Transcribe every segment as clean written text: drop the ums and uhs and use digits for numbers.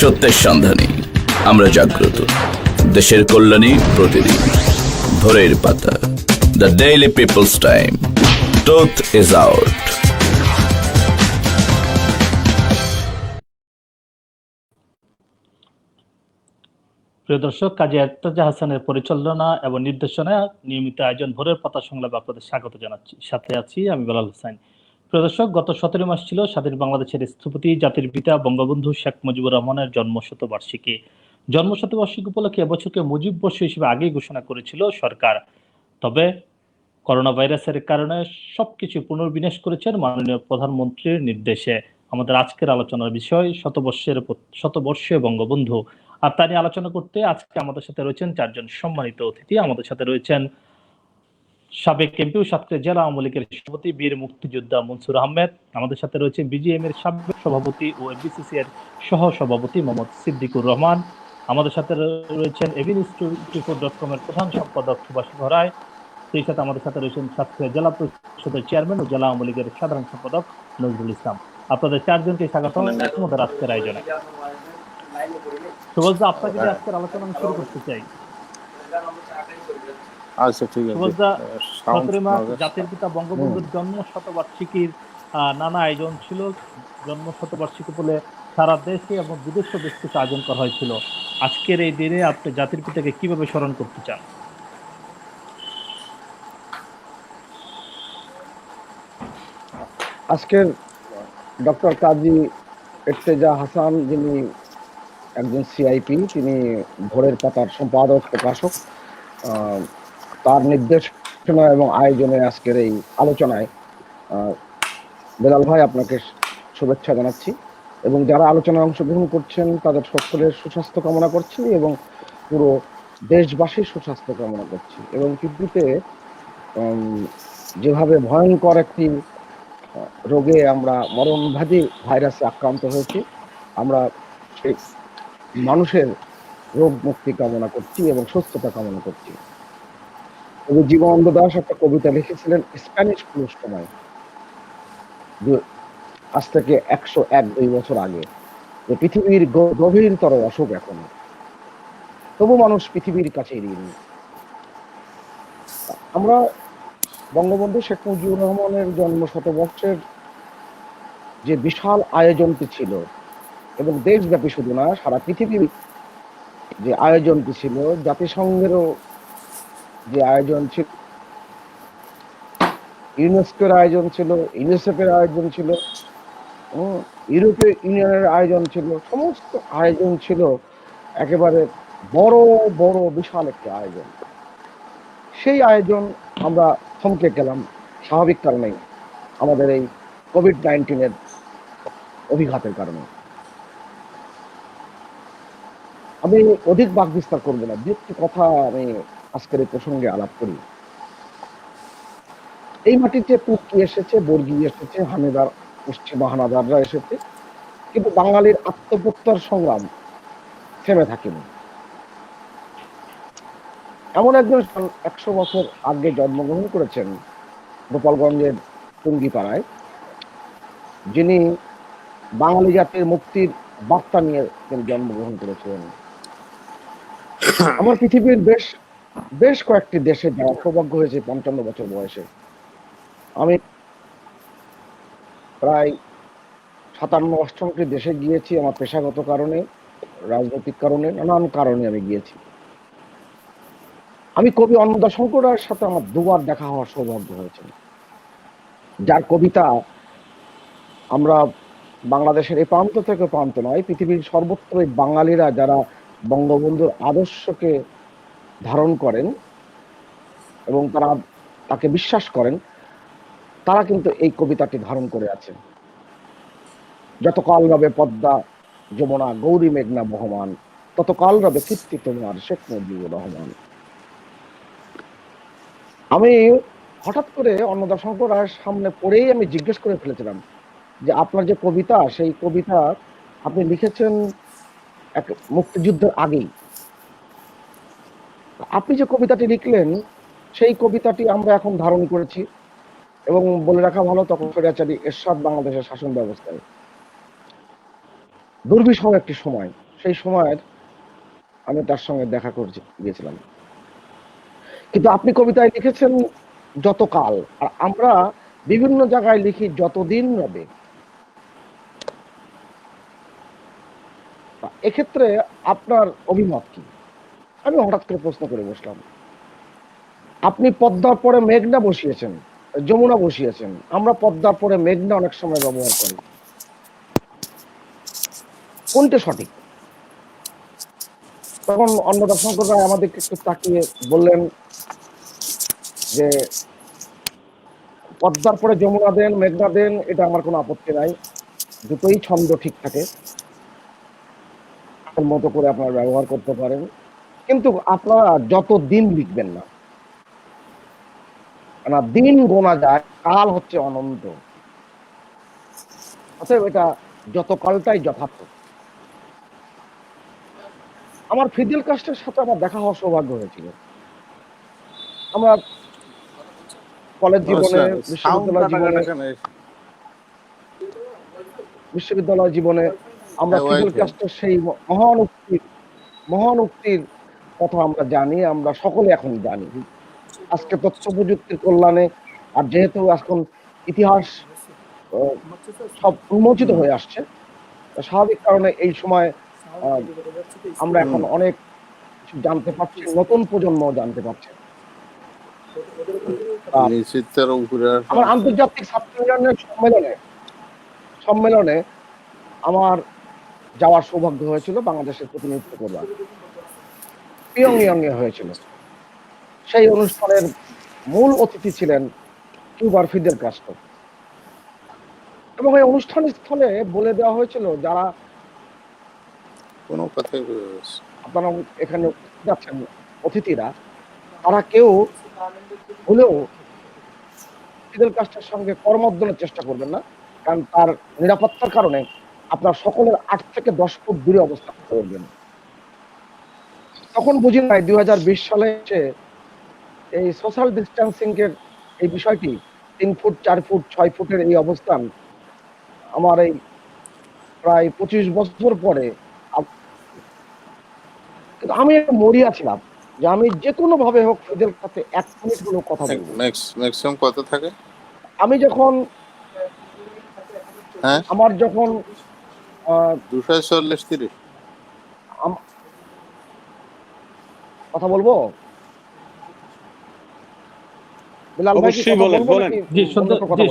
সত্যের সন্ধানে আমরা জাগ্রত, দেশের কল্যাণী প্রতিদিন। ভোরের পাতা, the daily people's time, truth is out. প্রিয় দর্শক, কাজী এরতাজা হাসানের পরিচালনা এবং নির্দেশনায় নিয়মিত আয়োজন ভোরের পাতা সংলাপে আপনাদের স্বাগত জানাচ্ছি। সাথে আছি আমি বেলাল হোসেন। প্রিয় দর্শক, গত 17 মাস ছিল স্বাধীন বাংলাদেশের স্থপতি জাতির পিতা বঙ্গবন্ধু শেখ মুজিবুর রহমানের জন্মশতবার্ষিকী। জন্মশতবার্ষিকী উপলক্ষে এবছরকে মুজিব বর্ষ হিসেবে আগেই ঘোষণা করেছিল সরকার। তবে করোনা ভাইরাসের কারণে সবকিছু পুনর্বিন্যাস করেছেন মাননীয় প্রধানমন্ত্রীর নির্দেশে। আমাদের আজকের আলোচনার বিষয় শতবর্ষে বঙ্গবন্ধু। আর তা নিয়ে আলোচনা করতে আজকে আমাদের সাথে রয়েছেন চারজন সম্মানিত অতিথি। আমাদের সাথে রয়েছেন সাবেক এমপি ও সাতক্ষীরা জেলা আওয়ামী লীগের সভাপতি বীর মুক্তিযোদ্ধা মনসুর আহমেদ। আমাদের সাথে রয়েছে বিজিএম এর সাবেক সভাপতি ও এফবিসিসি এর সহ সভাপতি মোহাম্মদ সিদ্দিকুর রহমান। আমাদের সাথে রয়েছেন evinnews24.com এর প্রধান সম্পাদক সুভাষ ঘরায়। সেই সাথে আমাদের সাথে রয়েছেন সাতক্ষীরা জেলা পরিষদের চেয়ারম্যান ও জেলা আওয়ামী লীগের সাধারণ সম্পাদক নজরুল ইসলাম। আপনাদের চারজনকে স্বাগত আমাদের আজকের আয়োজনে। সুভাষ, আপনাকে দিয়ে আজকের আলোচনা আমি শুরু করতে চাই। আচ্ছা, ঠিক আছে। সুভাষ, 17 মার্চ জাতির পিতা বঙ্গবন্ধুর জন্ম শতবার্ষিকীর নানা আয়োজন ছিল। জন্ম শতবার্ষিকী বলে সারা দেশে এবং বিদেশে বেশ কিছু আয়োজন করা হয়েছিল। আজকের এই দিনে আপনি জাতির পিতাকে কিভাবে স্মরণ করতে চান? আজকের ডক্টর কাজী এরতেজা হাসান, যিনি একজন সিআইপি, তিনি ভোরের পাতার সম্পাদক প্রকাশক, তার নির্দেশনা এবং আয়োজনে আজকের এই আলোচনায় বেলাল ভাই আপনাকে শুভেচ্ছা জানাচ্ছি এবং যারা আলোচনায় অংশগ্রহণ করছেন তাদের সকলের সুস্বাস্থ্য কামনা করছি এবং পুরো দেশবাসীর সুস্বাস্থ্য কামনা করছি। এবং পৃথিবীতে যেভাবে ভয়ঙ্কর একটি রোগে আমরা মরণঘাতী ভাইরাসে আক্রান্ত হয়েছি, আমরা সেই মানুষের রোগ মুক্তি কামনা করছি এবং সুস্থতা কামনা করছি। কবি জীবনানন্দ দাশ একটা কবিতা লিখেছিলেন স্প্যানিশ ফ্লুর সময়, আজ থেকে 101-2 বছর আগে, যে পৃথিবীর গভীরতর অসুখ এখন, তবু মানুষ পৃথিবীর কাছে ঋণ। আমরা বঙ্গবন্ধু শেখ মুজিবুর রহমানের জন্ম শতবর্ষের যে বিশাল আয়োজনটি ছিল এবং দেশব্যাপী শুধু না, সারা পৃথিবীর যে আয়োজনটি ছিল, জাতিসংঘেরও যে আয়োজন ছিল, ইউনেস্কোর আয়োজন ছিল, ইউনিসেফের আয়োজন ছিল, ইউরোপীয় ইউনিয়নের আয়োজন ছিল, সমস্ত আয়োজন ছিল একেবারে বড় বড় বিশাল একটি আয়োজন। সেই আয়োজন আমরা থমকে গেলাম স্বাভাবিক কারণেই, আমাদের এই কোভিড-19 অভিঘাতের কারণে। আমি অধিক বাক বিস্তার করবো না, দুটি কথা আমি আজকের এই প্রসঙ্গে আলাপ করি। এই মাটিতে তুর্কি এসেছে, বর্গী এসেছে, হানাদার, পশ্চিমা হানাদাররা এসেছে, কিন্তু বাঙালির আত্মপ্রত্যয়ের সংগ্রাম থেমে থাকেনি। এমন একজন 100 বছর আগে জন্মগ্রহণ করেছেন গোপালগঞ্জের টুঙ্গিপাড়ায়, যিনি বাঙালি জাতির মুক্তির বার্তা নিয়ে তিনি জন্মগ্রহণ করেছিলেন। আমার পৃথিবীর বেশ কয়েকটি দেশে যাওয়ার সৌভাগ্য হয়েছে 55 বছর বয়সে। আমি প্রায় 57-58টি দেশে গিয়েছি, আমার পেশাগত কারণে, রাজনৈতিক কারণে, নানান কারণে আমি গিয়েছি। আমি কবি অন্নদাশঙ্কর রায়ের সাথে আমার দুবার দেখা হওয়ার সৌভাগ্য হয়েছে, যার কবিতা আমরা বাংলাদেশের এই প্রান্ত থেকে প্রান্ত নয়, পৃথিবীর সর্বত্রই বাঙালিরা যারা বঙ্গবন্ধুর আদর্শকে ধারণ করেন এবং তারা তাকে বিশ্বাস করেন, তারা কিন্তু এই কবিতাটি ধারণ করে আছেন। যতকাল রবে পদ্মা যমুনা গৌরী মেঘনা বহমান, ততকাল রবে কীর্তি তোমার শেখ মুজিবুর রহমান। আমি হঠাৎ করে অন্নদাশঙ্কর রায়ের সামনে পড়েই আমি জিজ্ঞেস করে ফেলেছিলাম যে আপনার যে কবিতা, সেই কবিতা আপনি লিখেছেন এক মুক্তিযুদ্ধের আগেই, আপনি যে কবিতাটি লিখলেন সেই কবিতাটি আমরা এখন ধারণ করেছি এবং বলে রাখা ভালো, তখন স্বৈরাচারী এরশাদ বাংলাদেশের শাসন ব্যবস্থায় দুর্বিষহ একটি সময় সেই সময়ের আমি তার সঙ্গে দেখা করতে গিয়েছিলাম। কিন্তু আপনি কবিতায় লিখেছেন যতকাল, আর আমরা বিভিন্ন জায়গায় লিখি যতদিন রবে। এক্ষেত্রে আপনার অভিমত কি? আমি হঠাৎ করে প্রশ্ন করে বসলাম। আপনি পদ্মার পরে মেঘনা বসিয়েছেন, যমুনা বসিয়েছেন, আমরা পদ্মার পরে মেঘনা অনেক সময় ব্যবহার করি। কোনটা সঠিক? তখন অন্নদা শঙ্কর রায় আমাদেরকে একটু তাকিয়ে বললেন যে পদ্মার পরে যমুনা দেন, মেঘনা দেন, এটা আমার কোনো আপত্তি নাই, দুটোই ছন্দ ঠিক থাকে, আপনার মতো করে আপনারা ব্যবহার করতে পারেন, কিন্তু আপনারা যত দিন লিখবেন না, না দিন গোনা যায়, কাল হচ্ছে অনন্ত, অতএব এটা যত কালটাই যথার্থ। আমার ফিদেল কাস্টের সাথে আমার দেখা হওয়ার সৌভাগ্য হয়েছিল। আমরা কলেজ জীবনে, বিশ্ববিদ্যালয় জীবনে আমরা ফিদেল কাস্টের সেই মহান উক্তির কথা আমরা জানি, আমরা সকলে এখন জানি। আজকে তথ্য প্রযুক্তির কল্যাণে, আর যেহেতু এখন ইতিহাস সব উন্মোচিত হয়ে আসছে, স্বাভাবিক কারণে এই সময় আমরা এখন অনেক কিছু জানতে পারছি, নতুন প্রজন্ম জানতে পারছে। আমার আন্তর্জাতিক ছাত্র ইউনিয়নের সম্মেলনে আমার যাওয়ার সৌভাগ্য হয়েছিল, বাংলাদেশের প্রতিনিধিত্ব করবার, পিয়ংইয়ংয়ে হয়েছিল। সেই অনুষ্ঠানের মূল অতিথি ছিলেন কিউবার ফিদেল কাস্ট্রো, এবং এই অনুষ্ঠান স্থলে বলে দেওয়া হয়েছিল যারা আপনারা এখানে যাচ্ছেন অতিথিরা, তারা কেউ হলেও ফিদেল কাস্ট্রোর সঙ্গে করমর্দনের চেষ্টা করবেন না, কারণ তার নিরাপত্তার কারণে আপনার সকলের 8 থেকে 10 ফুট দূরে অবস্থান করবেন। তখন বুঝি নাই 2020 সালে এসে এই সোশ্যাল ডিস্টেন্সিং এর এই বিষয়টি 3 ফুট 4 ফুট 6 ফুটের এই অবস্থান আমার এই প্রায় 25 বছর পরে, কিন্তু আমি মরিয়া ছিলাম যে আমি যে কোনো ভাবে হোক ফিদেল সাথে 1 মিনিট হলেও কথা বলবো। ম্যাক্সিমাম কত থাকে? আমি যখন আমার যখন 240-30 কথা বলবো, বিলাল ভাই কি কথা বলবো নাকি? জি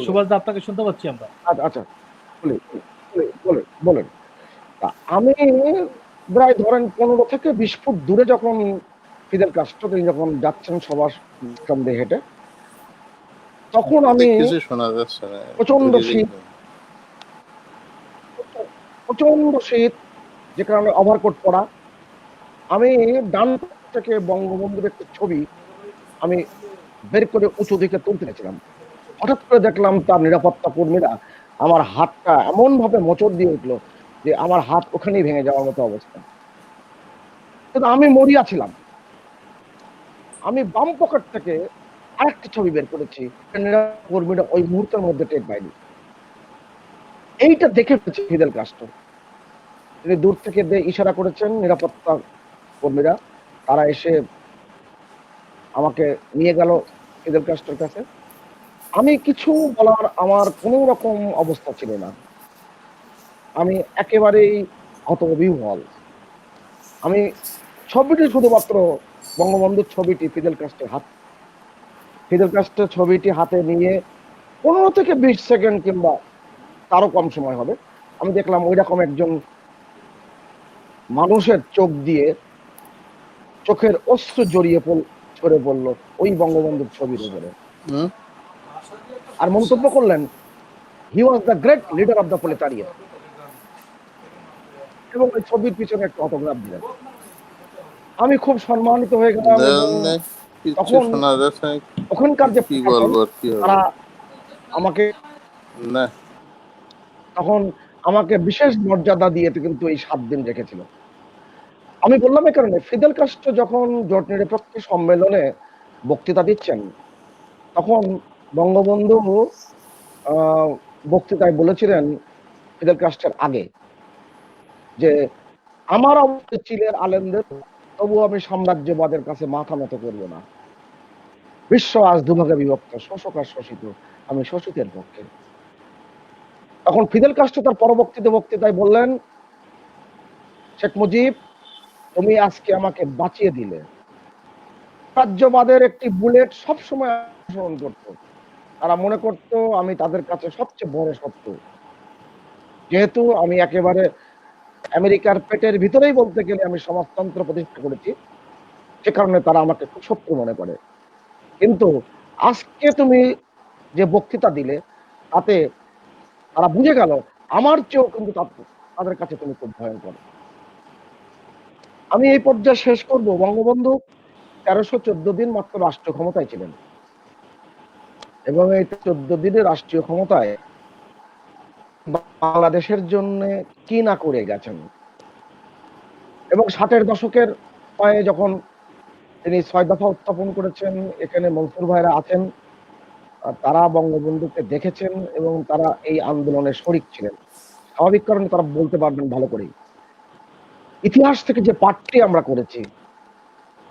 সুভাষ দা, আপনাকে শুনতে পাচ্ছি আমরা। আচ্ছা বলেন। আমি প্রায় ধরেন 15 থেকে 20 ফুট দূরে যখন ফিদেল কাস্ট্রো তিনি যখন যাচ্ছেন সবার সামনে হেঁটে, তখন আমি প্রচন্ড শীত, যে কারণে ওভারকোট পরা, আমি ডান থেকে বঙ্গবন্ধুর একটা ছবি আমি বের করে উঁচু দিকে তুলতে গেছিলাম। হঠাৎ করে দেখলাম তার নিরাপত্তা কর্মীরা আমার হাতটা এমন ভাবে মোচড় দিয়ে উঠলো যে আমার হাত ওখানেই ভেঙে যাওয়ার মতো অবস্থা। কিন্তু আমি মরিয়া ছিলাম, আমি বাম পকেট থেকে আরেকটা ছবি বের করেছি, কর্মীরা ওই মুহূর্তের মধ্যে টের পায়নি। এইটা দেখে ফেলেছে ফিদেল কাস্ট্রো, তিনি দূর থেকে ইশারা করেছেন, নিরাপত্তা কর্মীরা তারা এসে আমাকে নিয়ে গেল ফিদেল কাস্ট্রোর কাছে। আমি কিছু বলার আমার কোনো রকম অবস্থা ছিল না, আমি একেবারেই হতবিহ্বল। আমি ছবিটি শুধুমাত্র বঙ্গবন্ধুর ছবিটি ফিদেল কাস্ট্রোর ছবিটি হাতে নিয়ে 15 থেকে 20 সেকেন্ড কিংবা তারও কম সময় হবে, আমি দেখলাম ওই রকম একজন মানুষের চোখ দিয়ে চোখের অশ্রু জড়িয়ে ঝরে পড়লো ওই বঙ্গবন্ধুর ছবির উপরে, আর মন্তব্য করলেন, he was the great leader of the proletariat, এবং ওই ছবির পিছনে একটা অটোগ্রাফ দিলেন। আমি খুব সম্মানিত হয়ে গেলাম। তখন ওখানকার যে তারা আমাকে বিশেষ মর্যাদা দিয়ে কিন্তু এই 7 দিন রেখেছিল। আমি বললাম এই কারণে, ফিদেল কাস্ট্রো যখন জোট নিরপেক্ষ সম্মেলনে বক্তৃতা দিচ্ছেন, তখন বঙ্গবন্ধু বক্তৃতায় বলেছিলেন ফিদেল কাস্ট্রোর আগে যে আমার অবস্থা চিলের আলেমদের, তবু আমি সাম্রাজ্যবাদের কাছে মাথা নত করব না। বিশ্ব আজ দুভাগে বিভক্ত, শোষক আর শোষিত, আমি শোষিতের পক্ষে। তখন ফিদেল কাস্ট্রো তার পরবর্তীতে বক্তৃতায় বললেন, শেখ মুজিব, তুমি আজকে আমাকে বাঁচিয়ে দিলে। রাজ্যবাদের একটি বুলেট সবসময় অনুসরণ করত, তারা মনে করত আমি তাদের কাছে সবচেয়ে বড় শত্রু। যেহেতু আমি একেবারে আমেরিকার পেটের ভিতরেই বলতে গেলে আমি সমাজতন্ত্র প্রতিষ্ঠা করেছি, সে কারণে তারা আমাকে খুব শত্রু মনে করে। কিন্তু আজকে তুমি যে বক্তৃতা দিলে, তাতে তারা বুঝে গেল আমার চেয়েও কিন্তু তাদের কাছে তুমি খুব ভয়ঙ্কর। আমি এই পর্যায়ে শেষ করব, বঙ্গবন্ধু 1314 দিন মাত্র রাষ্ট্রীয় ক্ষমতায় ছিলেন, এবং এই 14 দিনের রাষ্ট্রীয় ক্ষমতায় বাংলাদেশের জন্য কি না করে গেছেন। এবং 60-এর দশকের যখন তিনি 6 দফা উত্থাপন করেছেন, এখানে মনসুর ভাইরা আছেন, তারা বঙ্গবন্ধুকে দেখেছেন এবং তারা এই আন্দোলনে শরিক ছিলেন। স্বাভাবিক কারণে তারা বলতে পারবেন ভালো করেই। ইতিহাস থেকে যে পাঠটি আমরা করেছি,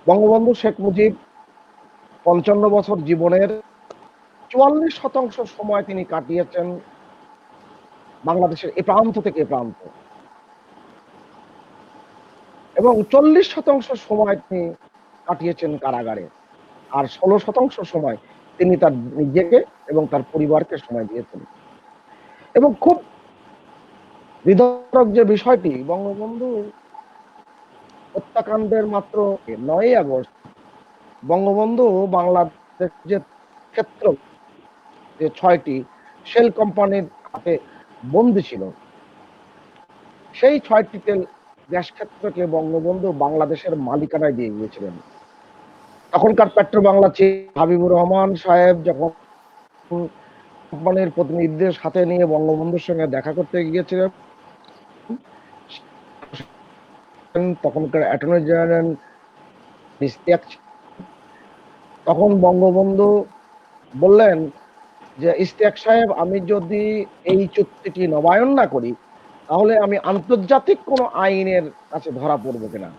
বঙ্গবন্ধু শেখ মুজিব 55 বছর জীবনের 44% সময় তিনি কাটিয়েছেন বাংলাদেশের এ প্রান্ত থেকে এ প্রান্ত, এবং 40% সময় তিনি কাটিয়েছেন কারাগারে, আর 16% সময় তিনি তার নিজেকে এবং তার পরিবারকে সময় দিয়েছেন। এবং খুব বিদারক যে বিষয়টি, বঙ্গবন্ধু হত্যাকাণ্ডের মাত্র 9 আগস্ট বঙ্গবন্ধু বাংলাদেশ যে ক্ষেত্র, যে 6টি শেল কোম্পানির হাতে বন্দী ছিল, সেই 6টি তেল গ্যাস ক্ষেত্রকে বঙ্গবন্ধু বাংলাদেশের মালিকানায় দিয়ে গিয়েছিলেন। তখনকার পেট্রো বাংলা চিফ হাবিবুর রহমান সাহেব যখন কোম্পানির প্রতিনিধিদের সাথে নিয়ে বঙ্গবন্ধুর সঙ্গে দেখা করতে গিয়েছিলেন, তখনকার অ্যাটর্নি জেনারেল ইশতিয়াক, তখন বঙ্গবন্ধু বললেন যে, ইশতিয়াক সাহেব, আমি যদি এই চুক্তিটি নবায়ন না করি, তাহলে আমি আন্তর্জাতিক কোন আইনের কাছে ধরা পড়বো কিনা।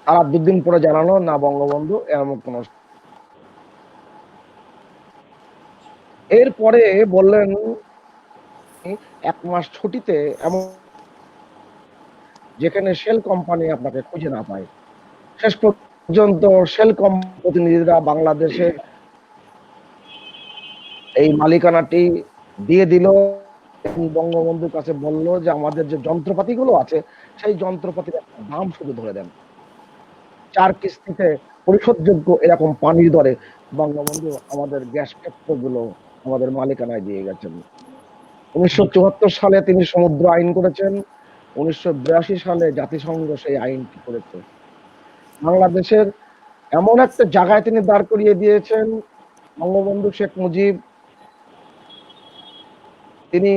তারা 2 দিন পরে জানানো, না বঙ্গবন্ধু, এমন কোন। এরপরে বললেন 1 মাস ছুটিতে, এমন যেখানে শেল কোম্পানি আপনাকে খুঁজে না পায়। শেষ পর্যন্ত শেল কোম্পানি প্রতিনিধিরা বাংলাদেশে এই মালিকানাটি দিয়ে দিল, বঙ্গবন্ধুর কাছে বলল যে আমাদের যে যন্ত্রপাতিগুলো আছে, সেই যন্ত্রপাতির একটা দাম শুধু ধরে দেন, 4 কিস্তিতে পরিশোধযোগ্য এরকম পানির দরে বঙ্গবন্ধু আমাদের গ্যাস ক্ষেত্রগুলো আমাদের মালিকানায় দিয়ে গেছেন। 1974 সালে তিনি সমুদ্র আইন করেছেন, 1982 সালে জাতিসংঘ সেই আইনটি করেছে। বাংলাদেশের এমন একটা জায়গায় তিনি দাঁড় করিয়ে দিয়েছেন বঙ্গবন্ধু শেখ মুজিব। তিনি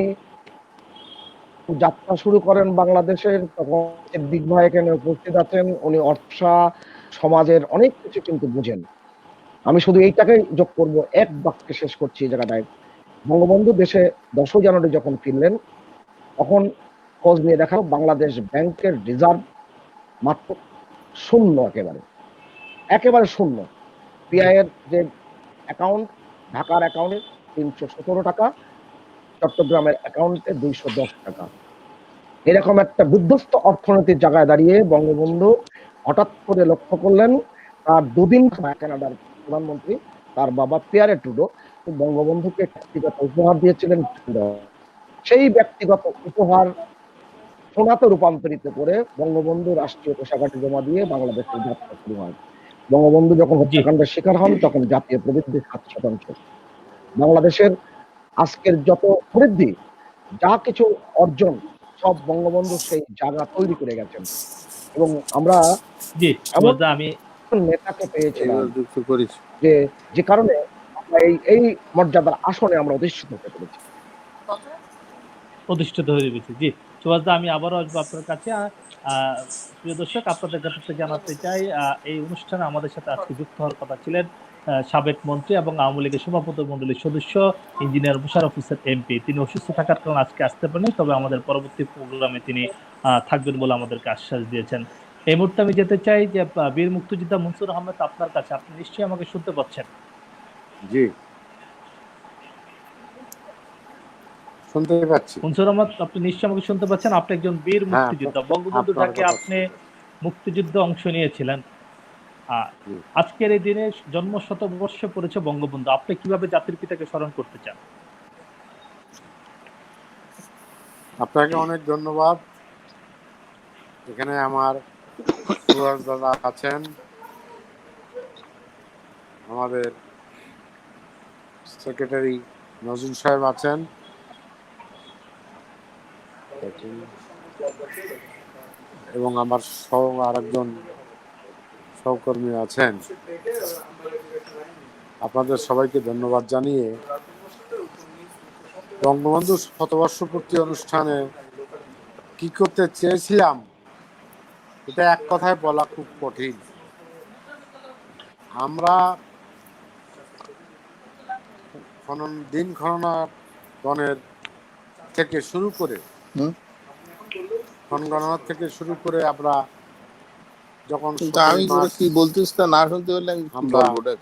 যাত্রা শুরু করেন বাংলাদেশের, তখন সিদ্দিক ভাই এখানে উপস্থিত আছেন, উনি সমাজের অনেক কিছু কিন্তু বুঝেন। আমি শুধু এইটাকে যোগ করব, এক বাক্যে শেষ করছি এই জায়গাটায়। বঙ্গবন্ধু দেশে 10 জানুয়ারি যখন ফিরলেন, তখন খোঁজ নিয়ে দেখা বাংলাদেশ ব্যাংকের রিজার্ভ মাত্র 0, একেবারে 0। পিআইয়ের যে অ্যাকাউন্ট, ঢাকার অ্যাকাউন্টে 317 টাকা, চট্টগ্রামের অ্যাকাউন্টে 210 টাকা। এরকম একটা বিধ্বস্ত অর্থনীতির জায়গায় দাঁড়িয়ে বঙ্গবন্ধু হঠাৎ করে লক্ষ্য করলেন, তার 2 দিন কানাডার প্রধানমন্ত্রী, তার বাবা পিয়ারে ট্রুডো বঙ্গবন্ধুকে ব্যক্তিগত উপহার দিয়েছিলেন। সেই ব্যক্তিগত উপহার সোনাতে রূপান্তরিত করে বঙ্গবন্ধু রাষ্ট্রীয় কোষাগারে জমা দিয়ে বাংলাদেশের যাত্রা শুরু হয়। বঙ্গবন্ধু যখন হত্যাকাণ্ডের শিকার হন, তখন জাতীয় প্রবৃদ্ধি 7%। বাংলাদেশের আজকের যত বৃদ্ধি, যা কিছু অর্জন, সব বঙ্গবন্ধু সেই জায়গা তৈরি করে গেছেন। এবং আমরা এমন আমি নেতাকে পেয়েছিলাম যে কারণে আমরা এই মর্যাদার আসনে আমরা অধিষ্ঠিত হতে পেরেছি। প্রতিষ্ঠিত হয়ে গেছে। জি, সুভাষদা, আমি আবারও আসবো আপনার কাছে। প্রিয় দর্শক, আপনাদের কাছে জানাতে চাই, এই অনুষ্ঠানে আমাদের সাথে আজকে যুক্ত হওয়ার কথা ছিলেন সাবেক মন্ত্রী এবং আওয়ামী লীগের সভাপতি মণ্ডলীর সদস্য ইঞ্জিনিয়ার মোশাররফ হোসেন এমপি। তিনি অসুস্থ থাকার কারণে আজকে আসতে পারেনি, তবে আমাদের পরবর্তী প্রোগ্রামে তিনি থাকবেন বলে আমাদেরকে আশ্বাস দিয়েছেন। এই মুহূর্তে আমি যেতে চাই যে বীর মুক্তিযোদ্ধা মনসুর আহমেদ আপনার কাছে। আপনি নিশ্চয়ই আমাকে শুনতে পাচ্ছেন। জি, শুনতে পাচ্ছি। মনসুর আহমদ, আপনি নিশ্চয়ই আমাকে শুনতে পাচ্ছেন। আপনি একজন বীর হ্যাঁ, মুক্তিযোদ্ধা, বঙ্গবন্ধু আপনার যাকে কথা। আপনি মুক্তিযুদ্ধে অংশ নিয়েছিলেন। জি, আজকের এই দিনে জন্ম শতবর্ষ পড়েছে বঙ্গবন্ধু, আপনি কিভাবে জাতির পিতাকে স্মরণ করতে চান? আপনাকে অনেক ধন্যবাদ। এখানে আমার সুভাষ দাদা আছেন, আমাদের সেক্রেটারি নজরুল সাহেব আছেন, এবং আমার আরেকজন সহকর্মী আছেন। আপনাদের সবাইকে ধন্যবাদ জানিয়ে বঙ্গবন্ধু শতবর্ষপূর্তি অনুষ্ঠানে কি করতে চেয়েছিলাম এটা এক কথায় বলা খুব কঠিন। আমরা দিন খননের থেকে শুরু করে গণনার থেকে শুরু করে আমরা যখন আমি কি বলতেছি তা না শুনতে পারলে আমি কি বলবো ওটা?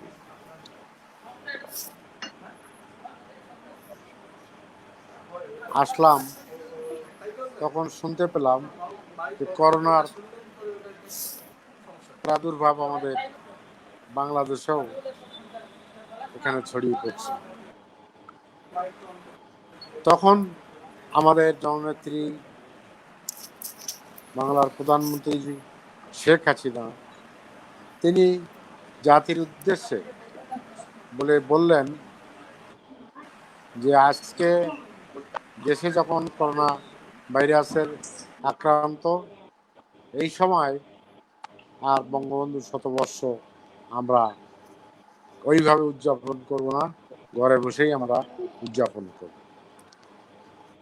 আসলাম, তখন শুনতে পেলাম যে করোনার প্রাদুর্ভাব আমাদের বাংলাদেশেও এখানে ছড়িয়ে পড়ছে। তখন আমাদের জননেত্রী বাংলার প্রধানমন্ত্রী শেখ হাসিনা তিনি জাতির উদ্দেশ্যে বললেন যে আজকে দেশে যখন করোনা ভাইরাসের আক্রান্ত, এই সময় আর বঙ্গবন্ধু শতবর্ষ আমরা ওইভাবে উদযাপন করব না, ঘরে বসেই আমরা উদযাপন করব।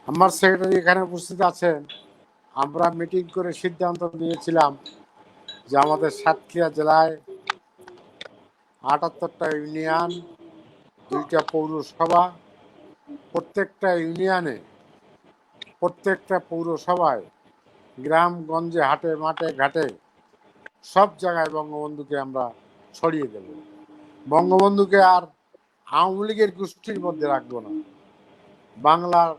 আমার সেক্রেটারি এখানে উপস্থিত আছেন। আমরা মিটিং করে সিদ্ধান্ত নিয়েছিলাম যে আমাদের সাতক্ষীরা জেলায় ৭৮টা ইউনিয়ন, 2টা পৌরসভা, প্রত্যেকটা ইউনিয়নে, প্রত্যেকটা পৌরসভায়, গ্রামগঞ্জে, হাটে মাঠে ঘাটে সব জায়গায় বঙ্গবন্ধুকে আমরা ছড়িয়ে দেব। বঙ্গবন্ধুকে আর আওয়ামী লীগের গোষ্ঠীর মধ্যে রাখবো না, বাংলার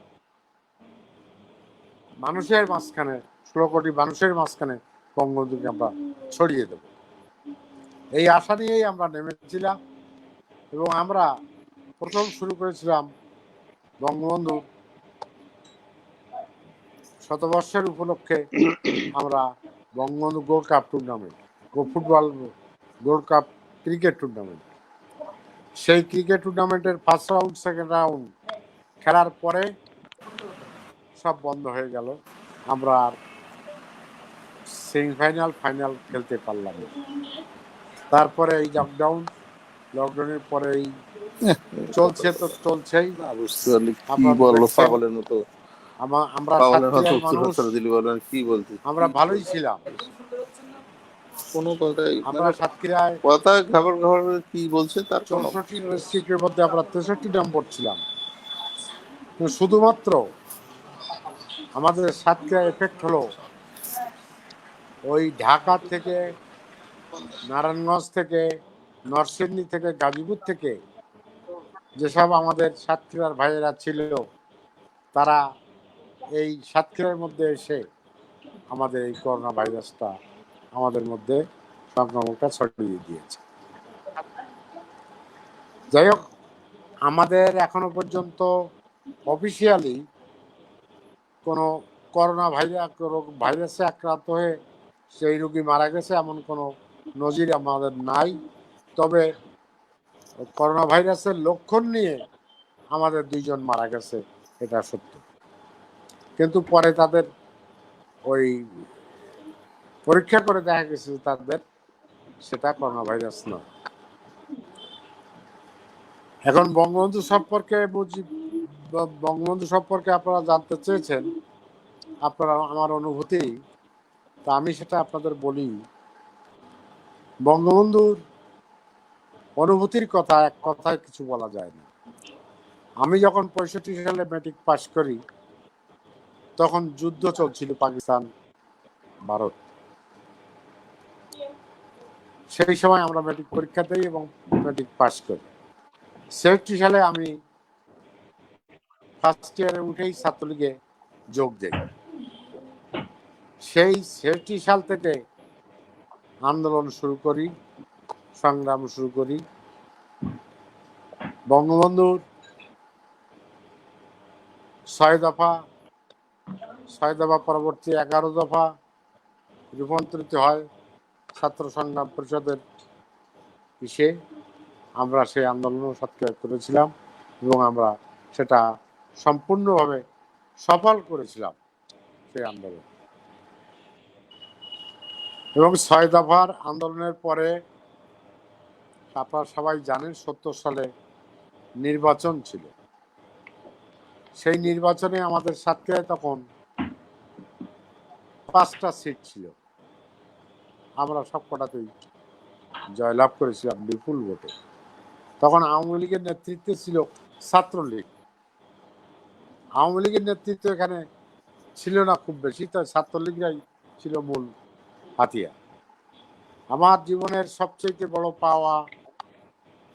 মানুষের মাঝখানে, 16 কোটি মানুষের মাঝখানে বঙ্গবন্ধুকে আমরা ছড়িয়ে দেব। এই আশা নিয়েই আমরা নেমেছিলাম এবং আমরা প্রথম শুরু করেছিলাম বঙ্গবন্ধু শতবর্ষের উপলক্ষে আমরা Bangabandhu gold cup tournament, football gold cup cricket tournament, সেই ক্রিকেট টুর্নামেন্টের ফার্স্ট রাউন্ড, সেকেন্ড রাউন্ড খেলার পরে সব বন্ধ হয়ে গেল। আমরা আর সেমিফাইনাল, ফাইনাল খেলতে পারলাম না। তারপরে এই লকডাউনের পরে এই চলছে, তো চলছেই। আমরা ভালোই ছিলাম, কোনো কথাই আমরা সাতক্ষীরায় কথা খাবার কি বলছে তার 64 ডিস্ট্রিক্টের মধ্যে আমরা 63 নম্বর ছিলাম। শুধুমাত্র আমাদের সাতক্ষীরা এফেক্ট হলো ওই ঢাকা থেকে, নারায়ণগঞ্জ থেকে, নরসিংদী থেকে, গাজীপুর থেকে যেসব আমাদের সাতক্ষীরার ভাইয়েরা ছিল, তারা এই সাতক্ষীরার মধ্যে এসে আমাদের এই করোনা ভাইরাসটা আমাদের মধ্যে সংক্রমণটা ছড়িয়ে দিয়েছে। যাই হোক, আমাদের এখনো পর্যন্ত অফিসিয়ালি কোনো করোনা ভাইরাসে আক্রান্ত হয়ে সেই রোগী মারা গেছে এমন কোনো নজির আমাদের নাই। তবে করোনা ভাইরাসের লক্ষণ নিয়ে আমাদের 2 জন মারা গেছে, এটা সত্য। কিন্তু পরে তাদের ওই পরীক্ষা করে দেখা গেছে তাদের সেটা করোনা ভাইরাস নয়। এখন বঙ্গবন্ধু সম্পর্কে আপনারা জানতে চেয়েছেন, আপনারা আমার অনুভূতি, তা আমি সেটা আপনাদের বলি। বঙ্গবন্ধুর অনুভূতির কথা এক কথায় কিছু বলা যায় না। আমি যখন 65 সালে ম্যাট্রিক পাশ করি তখন যুদ্ধ চলছিল পাকিস্তান ভারত। সেই সময় আমরা ম্যাট্রিক পরীক্ষা দিই এবং ম্যাট্রিক পাশ করি। 67 সালে আমি ফার্স্ট ইয়ারে উঠেই ছাত্রলীগে যোগ দেই। সেই 67 সাল থেকে আন্দোলন শুরু করি, সংগ্রাম শুরু করি। বঙ্গবন্ধুর 6 দফা পরবর্তী 11 দফা রূপান্তরিত হয় ছাত্র সংগ্রাম পরিষদের ইসে। আমরা সেই আন্দোলনও সক্রিয় করেছিলাম এবং আমরা সেটা সম্পূর্ণভাবে সফল করেছিলাম সেই আন্দোলন। এবং 6 দফার আন্দোলনের পরে আপনারা সবাই জানেন 70 সালে নির্বাচন ছিল। সেই নির্বাচনে আমাদের সাতক্ষীরায় তখন 5টা সিট ছিল, আমরা সবকটাতেই জয়লাভ করেছিলাম বিপুল ভোটে। তখন আওয়ামী লীগের নেতৃত্বে ছিল ছাত্রলীগ। আওয়ামী লীগের নেতৃত্ব এখানে ছিল না খুব বেশি, তাই ছাত্রলীগরাই ছিল মূল হাতিয়ার। আমার জীবনের সবচেয়ে বড় পাওয়া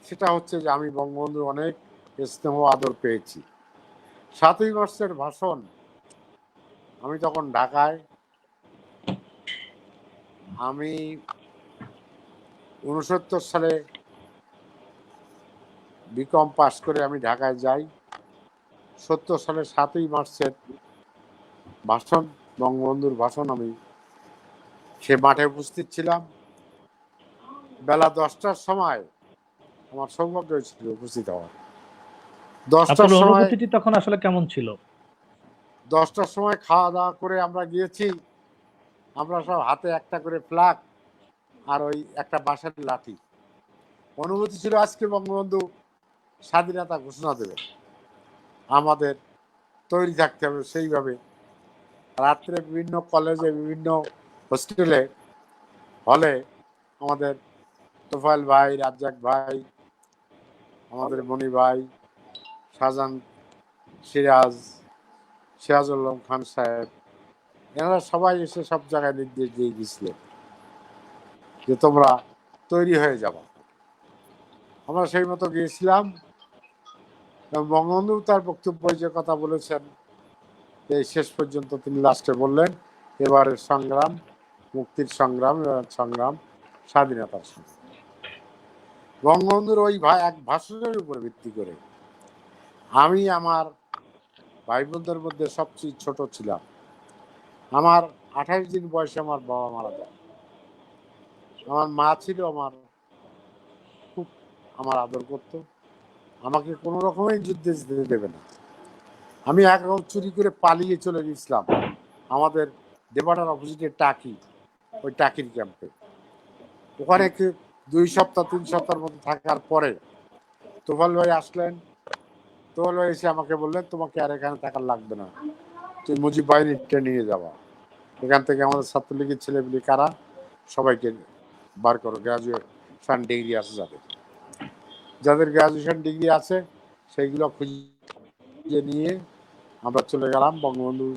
সেটা হচ্ছে যে আমি বঙ্গবন্ধুর অনেক স্নেহ আদর পেয়েছি। 7ই মার্চের ভাষণ, আমি তখন ঢাকায়, আমি 69 সালে বিকম পাস করে আমি ঢাকায় যাই। 70 সালে 7ই মার্চের ভাষণ, বঙ্গবন্ধুর ভাষণ, আমি সে মাঠে উপস্থিত ছিলাম। বেলা 10টার সময় আমার সৌভাগ্য হয়েছিল উপস্থিত হওয়ার। 10টার আপনার সময় অনুভূতিটি তখন আসলে কেমন ছিল? 10টার সময় খাওয়া দাওয়া করে আমরা গিয়েছি। আমরা সব হাতে একটা করে ফ্ল্যাগ আর ওই একটা বাঁশের লাঠি। অনুভূতি ছিল আজকে বঙ্গবন্ধু স্বাধীনতা ঘোষণা দেবে, আমাদের তৈরি থাকতে হবে সেইভাবে। রাত্রে বিভিন্ন কলেজে, বিভিন্ন হোস্টেলে, হলে আমাদের তোফায়েল ভাই, রাজ্জাক ভাই, আমাদের মনি ভাই, শাহজাহান, সিরাজুল আলম খান সাহেব, এনারা সবাই এসে সব জায়গায় নির্দেশ দিয়ে গেছিলেন যে তোমরা তৈরি হয়ে যাবা। আমরা সেই মতো গিয়েছিলাম। বঙ্গবন্ধু তার বক্তব্য যে কথা বলেছেন, এই শেষ পর্যন্ত তিনি লাস্টে বললেন, এবারের সংগ্রাম মুক্তির সংগ্রাম, সংগ্রাম স্বাধীনতার সংগ্রাম। বঙ্গবন্ধুর ওই এক ভাষণের উপর ভিত্তি করে আমি আমার ভাই বোনদের মধ্যে সবচেয়ে ছোট ছিলাম। আমার 28 দিন বয়সে আমার বাবা মারা যায়। আমার মা ছিল আমার খুব আমার আদর করত, আমাকে কোনো রকমের যুদ্ধে যেতে দেবে না। আমি একরকম চুরি করে পালিয়ে চলে গেছিলাম আমাদের দেবাটার অপোজিটে টাকি, ওই টাকির ক্যাম্পে। ওখানে 2 সপ্তাহ 3 সপ্তাহের মতো থাকার পরে তোফাল ভাই আসলেন। তোফাল ভাই এসে আমাকে বললেন, তোমাকে আর এখানে থাকার লাগবে না, তুই মুজিব বাহিনীতে নিয়ে যাবা। এখান থেকে আমাদের ছাত্রলীগের ছেলেগুলি কারা সবাইকে বার করো, গ্রাজুয়েশন ডিগ্রি আছে যাদের গ্রাজুয়েশন ডিগ্রি আছে সেইগুলো খুঁজে নিয়ে আমরা চলে গেলাম বঙ্গবন্ধু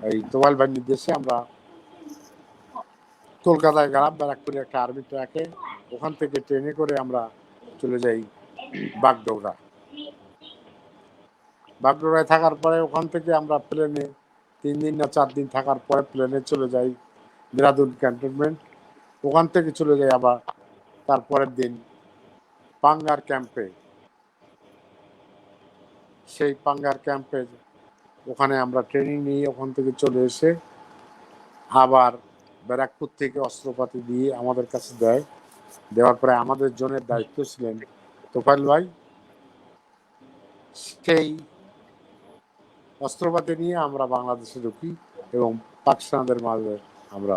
এই তোফায়েল ভাইয়ের নির্দেশে। আমরা কলকাতায় গেলাম, ব্যারাকপুরে একটা আর্মি ট্র্যাকে। ওখান থেকে ট্রেনে করে আমরা চলে যাই বাগডোগরা। বাগডোগরায় থাকার পরে ওখান থেকে আমরা প্লেনে 3 দিন না 4 দিন থাকার পরে প্লেনে চলে যাই দেরাদুন ক্যান্টনমেন্ট। ওখান থেকে চলে যাই আবার তারপরের দিন পাঙ্গার ক্যাম্পে। সেই পাঙ্গার ক্যাম্পে ওখানে আমরা ট্রেনিং নিয়ে ওখান থেকে চলে এসে আবার ব্যারাকপুর থেকে অস্ত্রপাতি দিয়ে আমাদের কাছে দেয়। দেওয়ার পরে আমাদের জনের দায়িত্ব ছিলেন তোফায়েল ভাই। সেই অস্ত্রপাতি নিয়ে আমরা বাংলাদেশে ঢুকি এবং পাকিস্তানদের মাঝে আমরা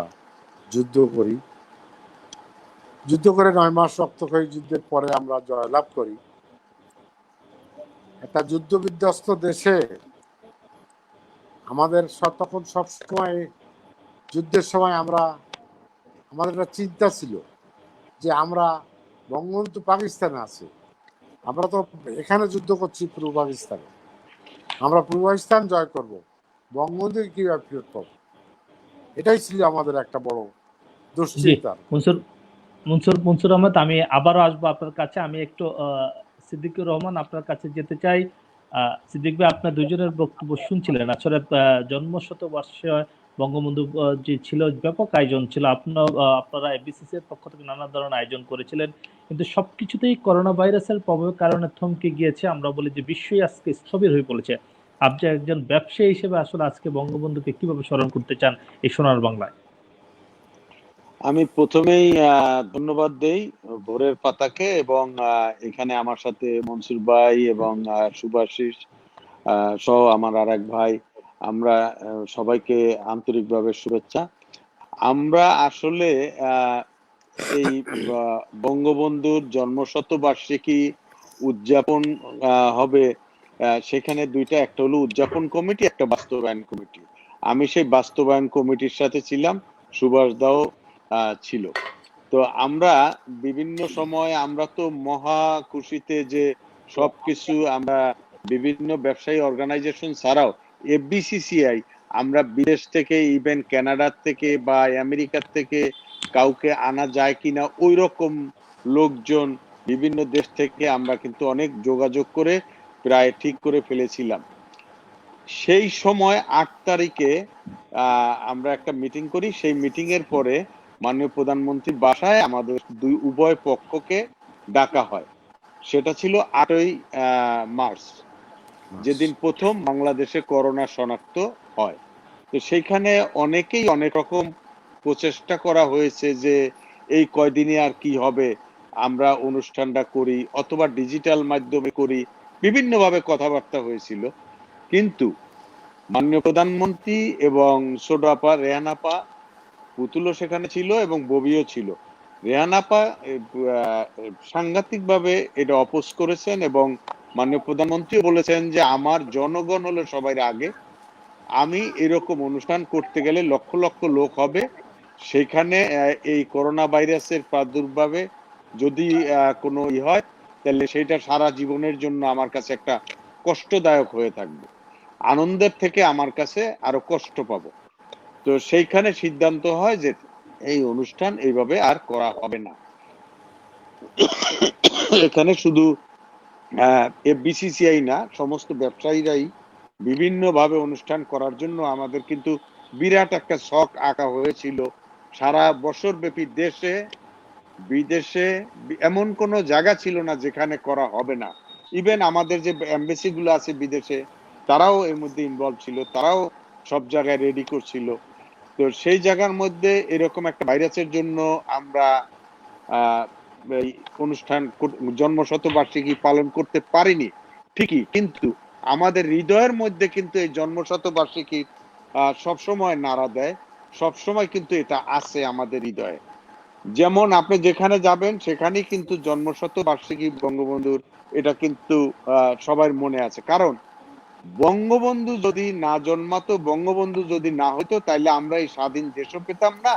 যুদ্ধ করি। যুদ্ধ করে 9 মাস রক্তক্ষয়ী যুদ্ধের পরে আমরা জয়লাভ করি। একটা যুদ্ধ বিধ্বস্ত দেশে আমাদের তখন সবসময় যুদ্ধের সময় আমাদের একটা চিন্তা ছিল যে আমরা বঙ্গবন্ধু তো পাকিস্তানে আছে, আমরা তো এখানে যুদ্ধ করছি পূর্ব পাকিস্তানে, আমরা পূর্ব পাকিস্তান জয় করব, বঙ্গবন্ধুকে কিভাবে ফেরত পাবো? এটাই ছিল আমাদের একটা বড় জি, দুশ্চিন্তা। মনসুর মনসুর আহমেদ, আমি আবারও আসবো আপনার কাছে। আমি একটু সিদ্দিকুর রহমান আপনার কাছে যেতে চাই। সিদ্দিক ভাই, আপনার দুজনের বক্তব্য শুনছিলেন। আসলে জন্মশতবর্ষ বঙ্গবন্ধু যে ছিল, ব্যাপক আয়োজন ছিল। আপনারা বিসিসি এর পক্ষ থেকে নানা ধরনের আয়োজন করেছিলেন, কিন্তু সবকিছুতেই করোনা ভাইরাসের প্রভাবের কারণে থমকে গিয়েছে। আমরা বলি যে বিশ্বই আজকে স্থবির হয়ে পড়েছে। আপনি একজন ব্যবসায়ী হিসেবে আসলে আজকে বঙ্গবন্ধুকে কিভাবে স্মরণ করতে চান এই সোনার বাংলায়? আমি প্রথমেই ধন্যবাদ দেই ভোরের পাতাকে, এবং এখানে আমার সাথে মনসুর ভাই এবং সুভাষিস সহ আমার আর এক ভাই, আমরা সবাইকে আন্তরিকভাবে শুভেচ্ছা। আমরা আসলে এই বঙ্গবন্ধুর জন্মশতবার্ষিকী উদযাপন হবে, সেখানে দুইটা, একটা হলো উদযাপন কমিটি, একটা বাস্তবায়ন কমিটি। আমি সেই বাস্তবায়ন কমিটির সাথে ছিলাম, সুভাষ দাও ছিল। তো আমরা বিভিন্ন সময়, আমরা তো মহা খুশিতে যে সবকিছু আমরা বিভিন্ন ব্যবসায়ী অর্গানাইজেশন ছাড়াও এফবিসিসিআই, আমরা বিদেশ থেকে, ইভেন কানাডার থেকে বা আমেরিকার থেকে কাউকে আনা যায় কিনা ওই রকম লোকজন বিভিন্ন দেশ থেকে আমরা কিন্তু অনেক যোগাযোগ করে প্রায় ঠিক করে ফেলেছিলাম। সেই সময় 8 তারিখে আমরা একটা মিটিং করি। সেই মিটিং এর পরে মাননীয় প্রধানমন্ত্রীর বাসায় আমাদের উভয় পক্ষকে ডাকা হয়। সেটা ছিল 8ই মার্চ, যেদিন প্রথম বাংলাদেশে করোনা শনাক্ত হয়। তো সেইখানে অনেকেই অনেক রকম প্রচেষ্টা করা হয়েছে যে এই কয়দিনে আর কি হবে, আমরা অনুষ্ঠানটা করি অথবা ডিজিটাল মাধ্যমে করি, বিভিন্নভাবে কথাবার্তা হয়েছিল। কিন্তু মাননীয় প্রধানমন্ত্রী এবং ছোট আপা রেহান আপা, পুতুলও সেখানে ছিল এবং ববিও ছিল। রেহান আপা সাংঘাতিকভাবে এটা অপোজ করেছেন, এবং মাননীয় প্রধানমন্ত্রী বলেছেন যে আমার জনগণ হলো সবার আগে, আমি এরকম অনুষ্ঠান করতে গেলে লক্ষ লক্ষ লোক হবে, সেখানে এই করোনা ভাইরাসের প্রাদুর্ভাবে যদি কোনো হয়, তাহলে সেটা সারা জীবনের জন্য আমার কাছে একটা কষ্টদায়ক হয়ে থাকবে, আনন্দের থেকে আমার কাছে আরো কষ্ট পাবো। তো সেইখানে সিদ্ধান্ত হয় যে এই অনুষ্ঠান এইভাবে আর করা হবে না। এখানে শুধু এফবিসিসিআই না, সমস্ত ব্যবসায়ীরাই বিভিন্নভাবে অনুষ্ঠান করার জন্য আমাদের কিন্তু বিরাট একটা শখ আঁকা হয়েছিল। সারা বছর ব্যাপী দেশে বিদেশে এমন কোনো জায়গা ছিল না যেখানে করা হবে না। ইভেন আমাদের যে এমবাসি গুলো আছে বিদেশে, তারাও এর মধ্যে ইনভলভ ছিল, তারাও সব জায়গায় রেডি করছিল। তো সেই জায়গার মধ্যে এরকম একটা ভাইরাসের জন্য আমরা এই অনুষ্ঠান জন্মশতবার্ষিকী পালন করতে পারিনি ঠিকই, কিন্তু আমাদের হৃদয়ের মধ্যে কিন্তু এই জন্মশতবার্ষিকী সবসময় নাড়া দেয়, সবসময় কিন্তু এটা আছে আমাদের হৃদয়ে। যেমন আপনি যেখানে যাবেন সেখানেই কিন্তু জন্মশতবার্ষিকী বঙ্গবন্ধুর, এটা কিন্তু সবার মনে আছে। কারণ বঙ্গবন্ধু যদি না জন্মাতো, বঙ্গবন্ধু যদি না হতো, তাইলে আমরা এই স্বাধীন দেশও পেতাম না।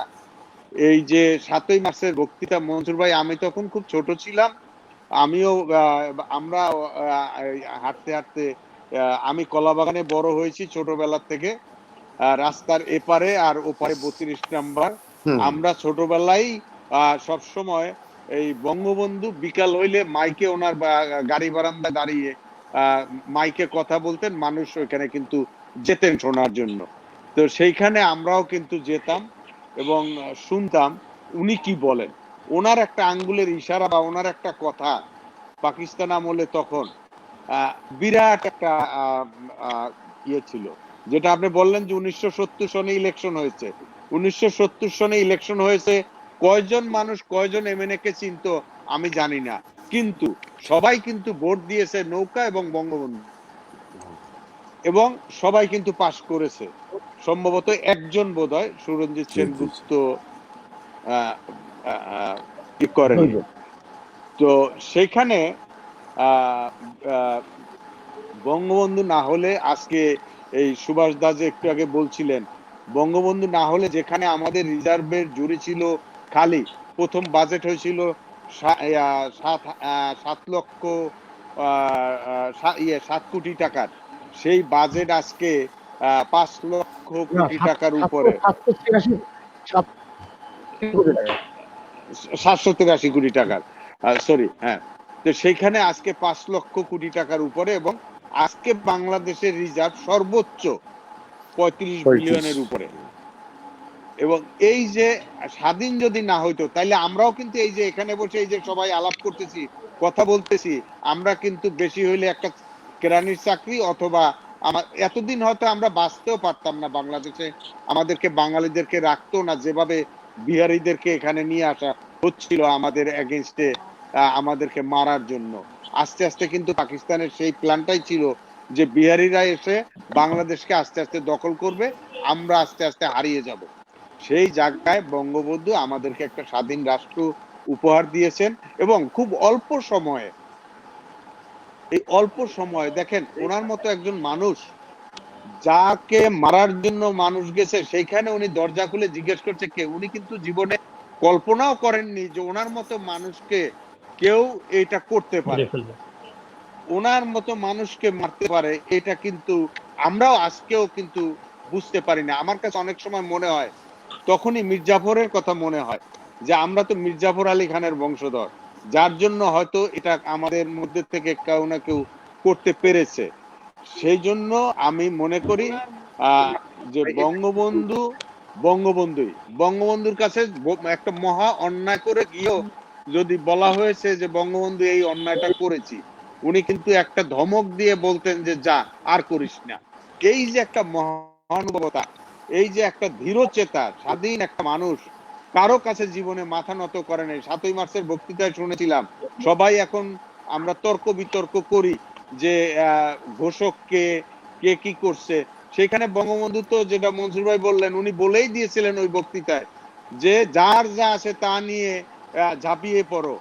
এই যে 7ই মার্চের বক্তৃতা, মনসুর ভাই, আমি তখন খুব ছোট ছিলাম, আমিও আমরা হাঁটতে হাঁটতে, আমি কলাবাগানে বড় হয়েছি ছোটবেলা থেকে, রাস্তার এপারে আর ওপারে 32 নাম্বার। আমরা ছোটবেলায় সব সময় এই বঙ্গবন্ধু বিকাল হইলে মাইকে, ওনার গাড়ি বারান্দা দাঁড়িয়ে মাইকে কথা বলতেন, মানুষ ওইখানে কিন্তু যেতেন শোনার জন্য। তো সেইখানে আমরাও কিন্তু যেতাম এবং শুনতাম উনি কি বলেন। ওনার একটা আঙ্গুলের ইশারা বা ওনার একটা কথা পাকিস্তান আমলে তখন বিরাট একটা ইয়ে ছিল, যেটা আপনি বললেন যে 1970 সনে ইলেকশন হয়েছে। 1970 সনে ইলেকশন হয়েছে, কয়জন মানুষ কয়জন এমএনএ কে চিনতো আমি জানি না, কিন্তু সবাই কিন্তু ভোট দিয়েছে নৌকা এবং বঙ্গবন্ধু, এবং সবাই কিন্তু পাশ করেছে। সম্ভবত একজন বোধহয় সুরঞ্জিত সেনগুপ্ত করেন। তো সেখানে বঙ্গবন্ধু না হলে আজকে এই সুভাষ দা যে একটু আগে বলছিলেন, বঙ্গবন্ধু না হলে যেখানে আমাদের রিজার্ভের জুড়ি ছিল খালি, প্রথম বাজেট হয়েছিল সাত লক্ষ 7 কোটি টাকার সেই বাজেট আজকে 5 লক্ষ না, কোটি টাকার উপরে, 783 কোটি টাকার, সরি, হ্যাঁ। তো সেইখানে আজকে 5 লক্ষ কোটি টাকার উপরে, এবং আজকে বাংলাদেশের রিজার্ভ সর্বোচ্চ 35 বিলিয়নের উপরে। এবং এই যে স্বাধীন যদি না হইতো, তাইলে আমরাও কিন্তু এই যে এখানে বসে এই যে সবাই আলাপ করতেছি, কথা বলতেছি, আমরা কিন্তু বেশি হইলে একটা কেরানির চাকরি, অথবা এতদিন হয়তো আমরা বাঁচতেও পারতাম না বাংলাদেশে, আমাদেরকে বাঙালিদেরকে রাখতো না, যেভাবে বিহারিদেরকে এখানে নিয়ে আসা হচ্ছিল আমাদের এগেনস্টে, আমাদেরকে মারার জন্য। আস্তে আস্তে কিন্তু পাকিস্তানের সেই প্ল্যানটাই ছিল যে বিহারিরা এসে বাংলাদেশকে আস্তে আস্তে দখল করবে, আমরা আস্তে আস্তে হারিয়ে যাব। সেই জায়গায় বঙ্গবন্ধু আমাদেরকে একটা স্বাধীন রাষ্ট্র উপহার দিয়েছেন, এবং খুব অল্প সময়ে, এই অল্প সময়ে দেখেন ওনার মতো একজন মানুষ, যাকে মারার জন্য মানুষ গেছে, সেইখানে উনি দরজা খুলে জিজ্ঞেস করছে কে। উনি কিন্তু জীবনে কল্পনাও করেননি যে ওনার মতো মানুষকে কেউ এটা করতে পারে, মেরে ফেলবে। ওনার মতো মানুষকে মারতে পারে। এটা কিন্তু আমরাও আজকেও কিন্তু বুঝতে পারি না। আমার কাছে অনেক সময় মনে হয়, তখনই মির্জাফরের কথা মনে হয় যে আমরা তো মির্জাফর আলী খানের বংশধর, যার জন্য হয়তো এটা আমাদের মধ্যে থেকে কেউ না কেউ করতে পেরেছে। সেই জন্য আমি মনে করি যে বঙ্গবন্ধুর কাছে একটা মহা অন্যায় করে গিয়েও যদি বলা হয়েছে যে বঙ্গবন্ধু এই অন্যায়টা করেছি, উনি কিন্তু একটা ধমক দিয়ে বলতেন যে যা আর করিস না। এই যে একটা মহানুভবতা, এই যে একটা ধীরচেতা স্বাধীন একটা মানুষ, কারো কাছে জীবনে মাথা নত করে নাই। 7ই মার্চের বক্তৃতায় শুনেছিলাম সবাই এখন আমরা তর্ক বিতর্ক করি যে ঘোষক কে কি করছে। সেখানে বঙ্গবন্ধু তো, যেটা মনসুর ভাই বললেন, উনি বলেই দিয়েছিলেন ওই বক্তৃতায় যে যার যা আছে তা নিয়ে ঝাঁপিয়ে পড়ো,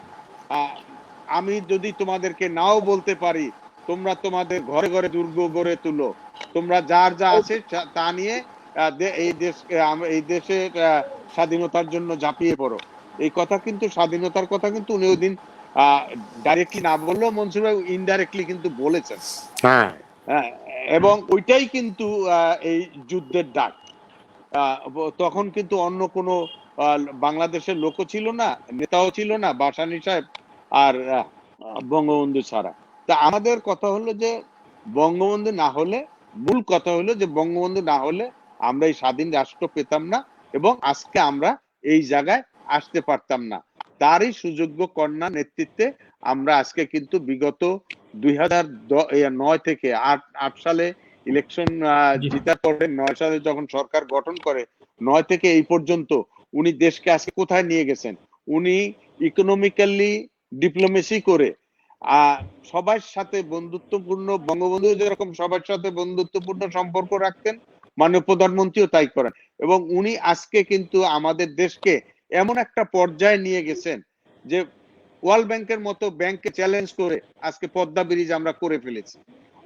আমি যদি তোমাদেরকে নাও বলতে পারি, তোমরা তোমাদের ঘরে ঘরে দুর্গ গড়ে তুলো, তোমরা যার যা আছে তা নিয়ে এই দেশের স্বাধীনতার জন্য ঝাঁপিয়ে পড়ো। এই কথা কিন্তু, স্বাধীনতার কথা কিন্তু উনি ওই দিন ডাইরেক্টলি না বললেও মনসুর ভাই ইনডাইরেক্টলি কিন্তু বলেছেন। হ্যাঁ, এবং ওইটাই কিন্তু এই যুদ্ধের ডাক। তখন কিন্তু অন্য কোনো বাংলাদেশের লোকও ছিল না, নেতাও ছিল না, ভাসানী সাহেব আর বঙ্গবন্ধু ছাড়া। তা আমাদের কথা হলো যে বঙ্গবন্ধু না হলে, মূল কথা হলো যে বঙ্গবন্ধু না হলে আমরা এই স্বাধীন রাষ্ট্র পেতাম না, এবং আজকে আমরা এই জায়গায় আসতে পারতাম না। তারই সুযোগ্য কন্যা নেতৃত্বে আমরা আজকে কিন্তু বিগত 2009 থেকে 8 সালে ইলেকশন জিতার পরে 9 সালে যখন সরকার গঠন করে, 9 থেকে এই পর্যন্ত উনি দেশকে আজকে কোথায় নিয়ে গেছেন। উনি ইকোনমিক্যালি ডিপ্লোমেসি করে সবার সাথে বন্ধুত্বপূর্ণ, বঙ্গবন্ধু যেরকম সবার সাথে বন্ধুত্বপূর্ণ সম্পর্ক রাখতেন, মাননীয় প্রধানমন্ত্রীও তাই করেন। এবং উনি আজকে কিন্তু আমাদের দেশকে এমন একটা পর্যায়ে নিয়ে গেছেন যে ওয়ার্ল্ড ব্যাংকের মতো ব্যাংককে চ্যালেঞ্জ করে আজকে পদ্মা ব্রিজ আমরা করে ফেলেছি।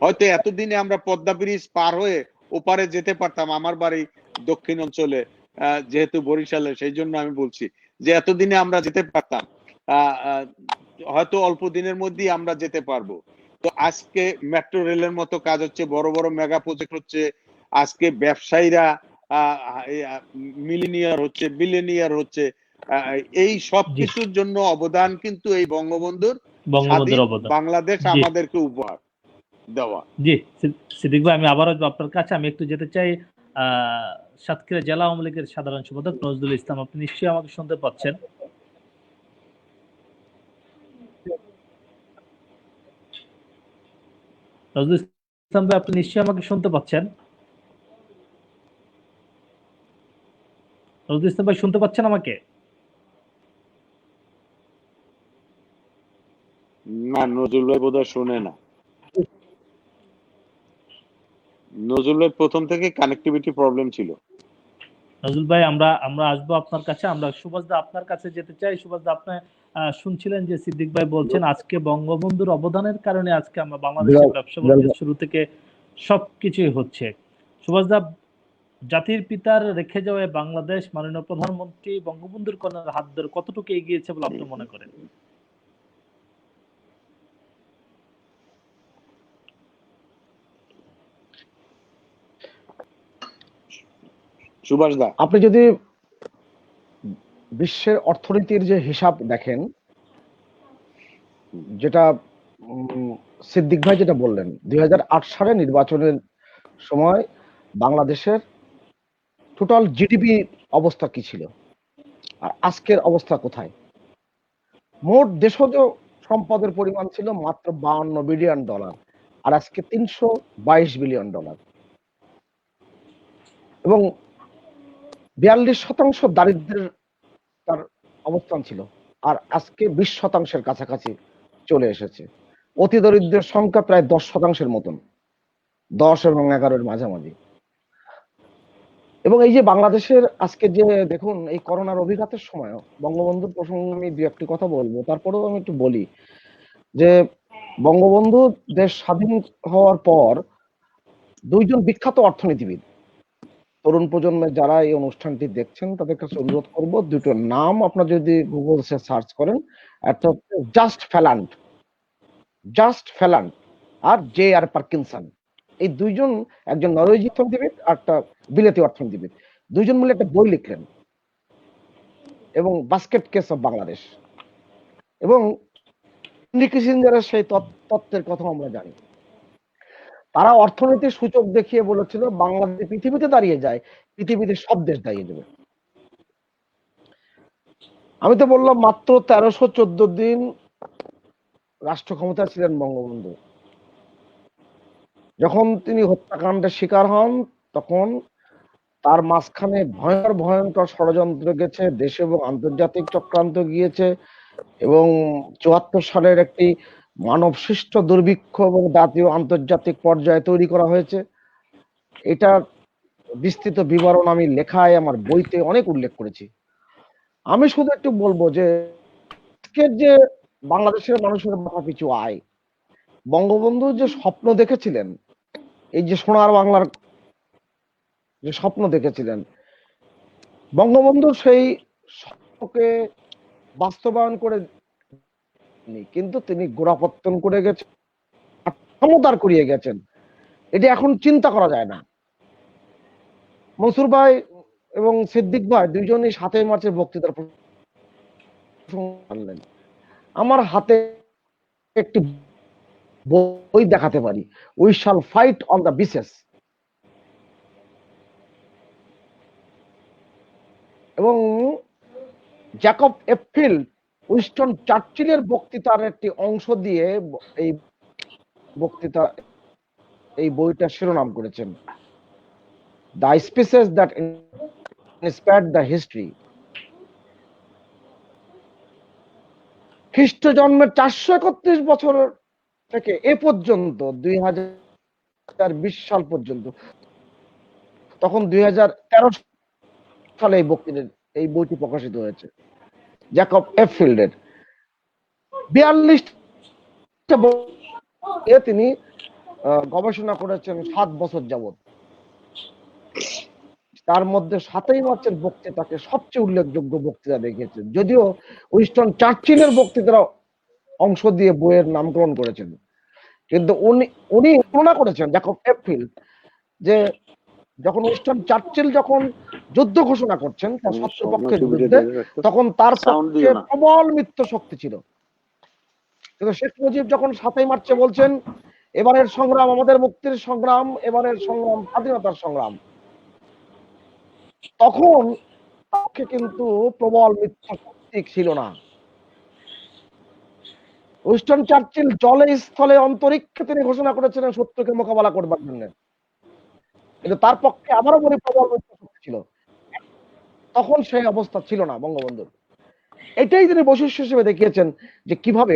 হয়তো এতদিনে আমরা পদ্মা ব্রিজ পার হয়ে ওপারে যেতে পারতাম। আমার বাড়ি দক্ষিণ অঞ্চলে, যেহেতু বরিশালে, সেই জন্য আমি বলছি যে এতদিনে আমরা যেতে পারতাম, হয়তো অল্প দিনের মধ্যেই আমরা যেতে পারবো। তো আজকে মেট্রো রেলের মতো কাজ হচ্ছে, বড় বড় মেগা প্রজেক্ট হচ্ছে। আজকে ব্যবসায়ীরা মিলিনিয়ার হচ্ছে, বিলিনিয়ার হচ্ছে। এই সব কিছুর জন্য অবদান কিন্তু এই বঙ্গবন্ধুর স্বাধীন অবদান। বাংলাদেশ জি। আমাদেরকে উপহার দেওয়া। জি সিদ্দিক ভাই, আমি আবারও আপনার কাছে আমি একটু যেতে চাই। সাতক্ষীরা জেলা আওয়ামী লীগের সাধারণ সম্পাদক নজরুল ইসলাম, আপনি নিশ্চয়ই আমাকে শুনতে পাচ্ছেন? নজরুল ইসলাম ভাই, আপনি নিশ্চয়ই আমাকে শুনতে পাচ্ছেন? নজরুল ইসলাম ভাই, শুনতে পাচ্ছেন আমাকে? না, নজরুল ভাই বোধহয় শুনে না। নজরুল ভাই প্রথম থেকে কানেক্টিভিটি প্রবলেম ছিল। নজরুল ভাই, আমরা আসবো আপনার কাছে। আমরা সুভাষ দা আপনার কাছে যেতে চাই। সুভাষ দা, আপনি শুনছিলেন যে সিদ্দিক ভাই বলছেন আজকে বঙ্গবন্ধুর অবদানের কারণে আজকে আমরা বাংলাদেশের ব্যবসা বাণিজ্য শুরু থেকে সবকিছুই হচ্ছে। সুভাষ দা, জাতির পিতার রেখে যাওয়া বাংলাদেশ মাননীয় প্রধানমন্ত্রী বঙ্গবন্ধুর কন্যার হাত ধরে কতটুকু এগিয়েছে বলে আপনি মনে করেন? সুভাষ দা, আপনি যদি বিশ্বের অর্থনীতির যে হিসাব দেখেন, যেটা সিদ্দিক ভাই যেটা বললেন, 2008 সালে নির্বাচনের সময় বাংলাদেশের টোটাল জিডিপি অবস্থা কি ছিল আর আজকের অবস্থা কোথায়? মোট দেশজ সম্পদের পরিমাণ ছিল মাত্র $52 বিলিয়ন, আর আজকে $322 বিলিয়ন, এবং 42% দারিদ্র্যের তার অবস্থান ছিল, আর আজকে 20% কাছাকাছি চলে এসেছে। অতি দরিদ্রের সংখ্যা প্রায় 10% মতন, 10 এবং 11-এর মাঝামাঝি। এবং এই যে বাংলাদেশের আজকে যে দেখুন, এই করোনার অভিঘাতের সময় বঙ্গবন্ধুর প্রসঙ্গে আমি দু একটি কথা বলবো, তারপরেও আমি একটু বলি যে বঙ্গবন্ধু দেশ স্বাধীন হওয়ার পর দুইজন বিখ্যাত অর্থনীতিবিদ, তরুণ প্রজন্মের যারা এই অনুষ্ঠানটি দেখছেন তাদের কাছে অনুরোধ করব, দুটো নাম আপনারা যদি গুগল সার্চ করেন, একটা হচ্ছে জাস্ট ফ্যালান্ট আর J.R. পার্কিনসন। এই দুইজন, একজন নরওয়েজি অর্থনীতিবিদ আর একটা বিলেতি অর্থনীতিবিদ, দুইজন মিলে একটা বই লিখলেন, এবং বাস্কেট কেস অফ বাংলাদেশ। এবং হেনরি কিসিঞ্জারের সেই তত্ত্বের কথা আমরা জানি। তারা অর্থনীতির সূচক দেখিয়ে বলেছিল বাংলাদেশ পৃথিবীতে দাঁড়িয়ে যায়, পৃথিবীতে সব দেশ দাঁড়িয়ে যাবে। আমি তো বললাম মাত্র 1314 দিন রাষ্ট্র ক্ষমতা ছিলেন বঙ্গবন্ধু। যখন তিনি হত্যাকাণ্ডের শিকার হন, তখন তার মাঝখানে ভয়ঙ্কর ষড়যন্ত্র গেছে, দেশে এবং আন্তর্জাতিক চক্রান্ত গিয়েছে, এবং 74 সালের একটি মানব সৃষ্ট দুর্ভিক্ষ এবং জাতীয় আন্তর্জাতিক পর্যায়ে তৈরি করা হয়েছে। এটা বিস্তৃত বিবরণ আমি লেখায় আমার বইতে অনেক উল্লেখ করেছি। আমি শুধু একটু বলবো যে আজকের যে বাংলাদেশের মানুষের মাথা পিছু আয়, বঙ্গবন্ধু যে স্বপ্ন দেখেছিলেন, এই যে সোনার বাংলার যে স্বপ্ন দেখেছিলেন, বঙ্গবন্ধু সেই স্বপ্নকে বাস্তবায়ন করে, কিন্তু তিনি গোড়াপত্তন করে গেছেন, ক্ষমতার করিয়ে গেছেন। এটা এখন চিন্তা করা যায় না। মনসুর ভাই এবং সিদ্দিক ভাই দুইজনই 7 মার্চের বক্তৃতার আনলেন। আমার হাতে একটি বই দেখাতে পারি, উই শাল ফাইট অন দ্য বিচেস, এবং জ্যাকব এফফিল্ড উইনস্টন চার্চিলের বক্তৃতার একটি অংশ দিয়ে এই বক্তৃতা, এই বইটা শিরোনাম করেছেন the speeches that inspired the history. খ্রিস্ট জন্মের 431 বছর থেকে এ পর্যন্ত 2020 সাল পর্যন্ত, তখন 2013 সালে এই বইটি প্রকাশিত হয়েছে জ্যাকব এফফিল্ডের। 42টা বইয়ে তিনি গবেষণা করেছেন 7 বছর যাবত। তার মধ্যে 7 মার্চের বক্তৃতাকে সবচেয়ে উল্লেখযোগ্য বক্তৃতা দেখিয়েছেন, যদিও উইনস্টন চার্চিলের বক্তৃতার অংশ দিয়ে বইয়ের নামকরণ করেছেন, কিন্তু উনি তুলনা করেছেন জ্যাকব এফফিল্ড যে যখন উইনস্টন চার্চিল যখন যুদ্ধ ঘোষণা করছেন তার শত্রুপক্ষের বিরুদ্ধে, তখন তার পক্ষে প্রবল মিত্র শক্তি ছিল, কিন্তু শেখ মুজিব যখন 7 মার্চে বলছেন এবারের সংগ্রাম আমাদের মুক্তির সংগ্রাম, এবারের সংগ্রাম স্বাধীনতার সংগ্রাম, তখন পক্ষে কিন্তু প্রবল মিত্র শক্তি ছিল না। উইনস্টন চার্চিল জলে স্থলে অন্তরিক্ষে তিনি ঘোষণা করেছিলেন শত্রুকে মোকাবেলা করবার জন্য, কিন্তু তার পক্ষে আবারও বলি প্রবল মিত্র শক্তি ছিল। তখন সেই অবস্থা ছিল না বঙ্গবন্ধুর। এটাই তিনি বৈশিষ্ট্য হিসেবে দেখিয়েছেন যে কিভাবে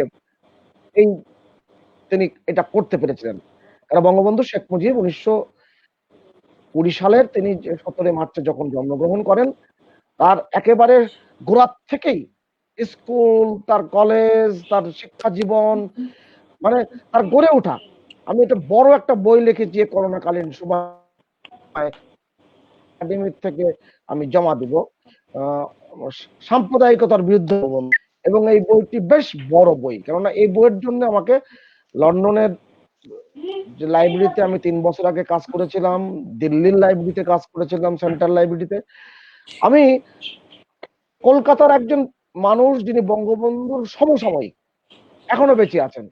তিনি এটা করতে পেরেছিলেন। কারণ বঙ্গবন্ধু শেখ মুজিব 1920 সালের তিনি 17 মার্চে যখন জন্মগ্রহণ করেন, তার একেবারে গোড়া থেকেই স্কুল, তার কলেজ, তার শিক্ষা জীবন, মানে তার গড়ে ওঠা। আমি এটা বড় একটা বই লিখেছি করোনাকালীন সময়, একাডেমি থেকে আমি জমা দিব, সাম্প্রদায়িকতার বিরুদ্ধে, এবং এই বইটি বেশ বড় বই, কেননা এই বইয়ের জন্য আমাকে লন্ডনের যে লাইব্রেরিতে আমি 3 বছর আগে কাজ করেছিলাম, দিল্লির লাইব্রেরিতে কাজ করেছিলাম, সেন্ট্রাল লাইব্রেরিতে। আমি কলকাতার একজন মানুষ যিনি বঙ্গবন্ধুর সমসাময়িক, এখনো বেঁচে আছেন।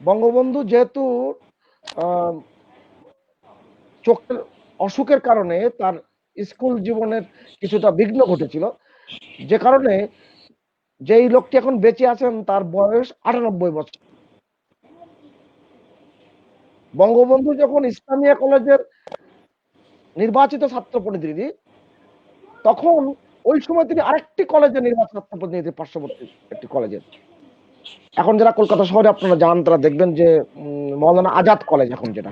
বঙ্গবন্ধু যেহেতু চোখের অসুখের কারণে তার স্কুল জীবনের কিছুটা বিঘ্ন ঘটেছিল, যে কারণে যেই লোকটি এখন বেঁচে আছেন তার বয়স 98 বছর। বঙ্গবন্ধু যখন ইসলামিয়া কলেজের নির্বাচিত ছাত্র প্রতিনিধি, তখন ওই সময় তিনি আরেকটি কলেজের নির্বাচিত ছাত্র প্রতিনিধি, পার্শ্ববর্তী একটি কলেজের। এখন যারা কলকাতা শহরে আপনারা যান তারা দেখবেন যে মৌলানা আজাদ কলেজ এখন যেটা,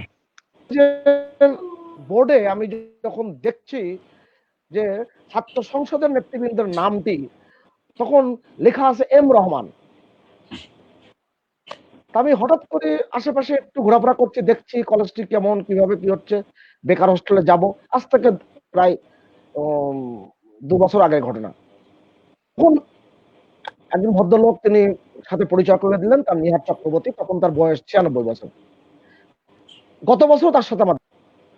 বোর্ডে আমি যখন দেখছি যে ছাত্র সংসদের নেতৃবৃন্দের নামটি, তখন লেখা আছে এম রহমান। আমি হঠাৎ করে আশেপাশে একটু ঘোরাফেরা করছি, দেখছি কলেজটি কেমন, কিভাবে কি হচ্ছে। বেকার হোস্টেলে যাব, আজ থেকে প্রায় 2 বছর আগের ঘটনা। তখন একজন ভদ্রলোক তিনি সাথে পরিচয় করে দিলেন, তার নিহার চক্রবর্তী, তখন তার বয়স 96 বছর। গত বছর তার সাথে আমার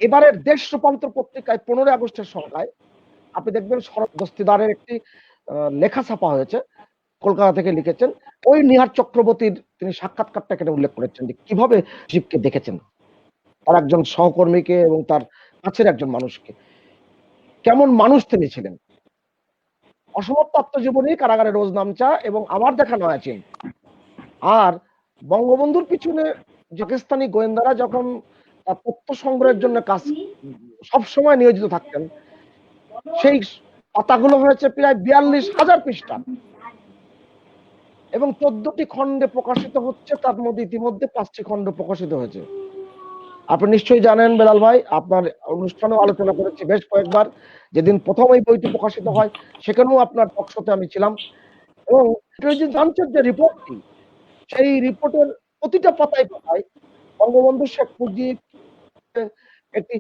এবারের দেশ রূপান্তর পত্রিকায় 15 আগস্টের সংখ্যায় আপনি দেখবেন শরৎ দস্তিদারের একটি লেখা ছাপা হয়েছে, কলকাতা থেকে লিখেছেন। ওই নিহার চক্রবর্তীর তিনি সাক্ষাৎকারটা এখানে উল্লেখ করেছেন যে কিভাবে শিবকে দেখেছেন, তার একজন সহকর্মীকে এবং তার কাছের একজন মানুষকে, কেমন মানুষ তিনি ছিলেন। অসমর্থ আত্মজীবনী, কারাগারে রোজ নামচা এবং আমার দেখা নয়াচিন। আর বঙ্গবন্ধুর পিছনে পাকিস্তানি গোয়েন্দারা যখন তথ্য সংগ্রহের জন্য কাজ সবসময় নিয়োজিত থাকতেন, সেই পাতাগুলো হয়েছে প্রায় 42,000 পৃষ্ঠা এবং 14টি খণ্ডে প্রকাশিত হচ্ছে। তার মধ্যে ইতিমধ্যে 5টি খণ্ড প্রকাশিত হয়েছে। আপনি নিশ্চয়ই জানেন বেলাল ভাই, আপনার অনুষ্ঠানেও আলোচনা করেছি বেশ কয়েকবার। যেদিন প্রথম এই বইটি প্রকাশিত হয় সেখানেও আপনার টকশোতে আমি ছিলাম, এবং জানছেন যে রিপোর্টটি, সেই রিপোর্টের প্রতিটা পাতায় পাতায় বঙ্গবন্ধু শেখ মুজিব একটি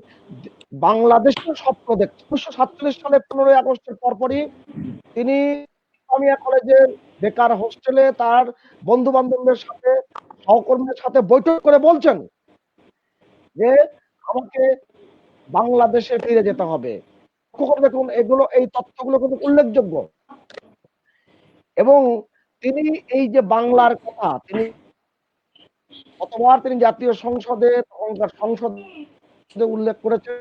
বাংলাদেশের স্বপ্ন দেখছে। 1947 সালে 15 আগস্টের পরপরই তিনি ইসলামিয়া কলেজের বেকার হোস্টেলে তার বন্ধু বান্ধবদের সাথে, সহকর্মীদের সাথে বৈঠক করে বলছেন যে আমাকে বাংলাদেশে ফিরে যেতে হবে। দেখুন এগুলো, এই তথ্যগুলো কিন্তু উল্লেখযোগ্য। এবং তিনি এই যে বাংলার কথা, তিনি কতবার তিনি জাতীয় সংসদে, সংসদে উল্লেখ করেছেন,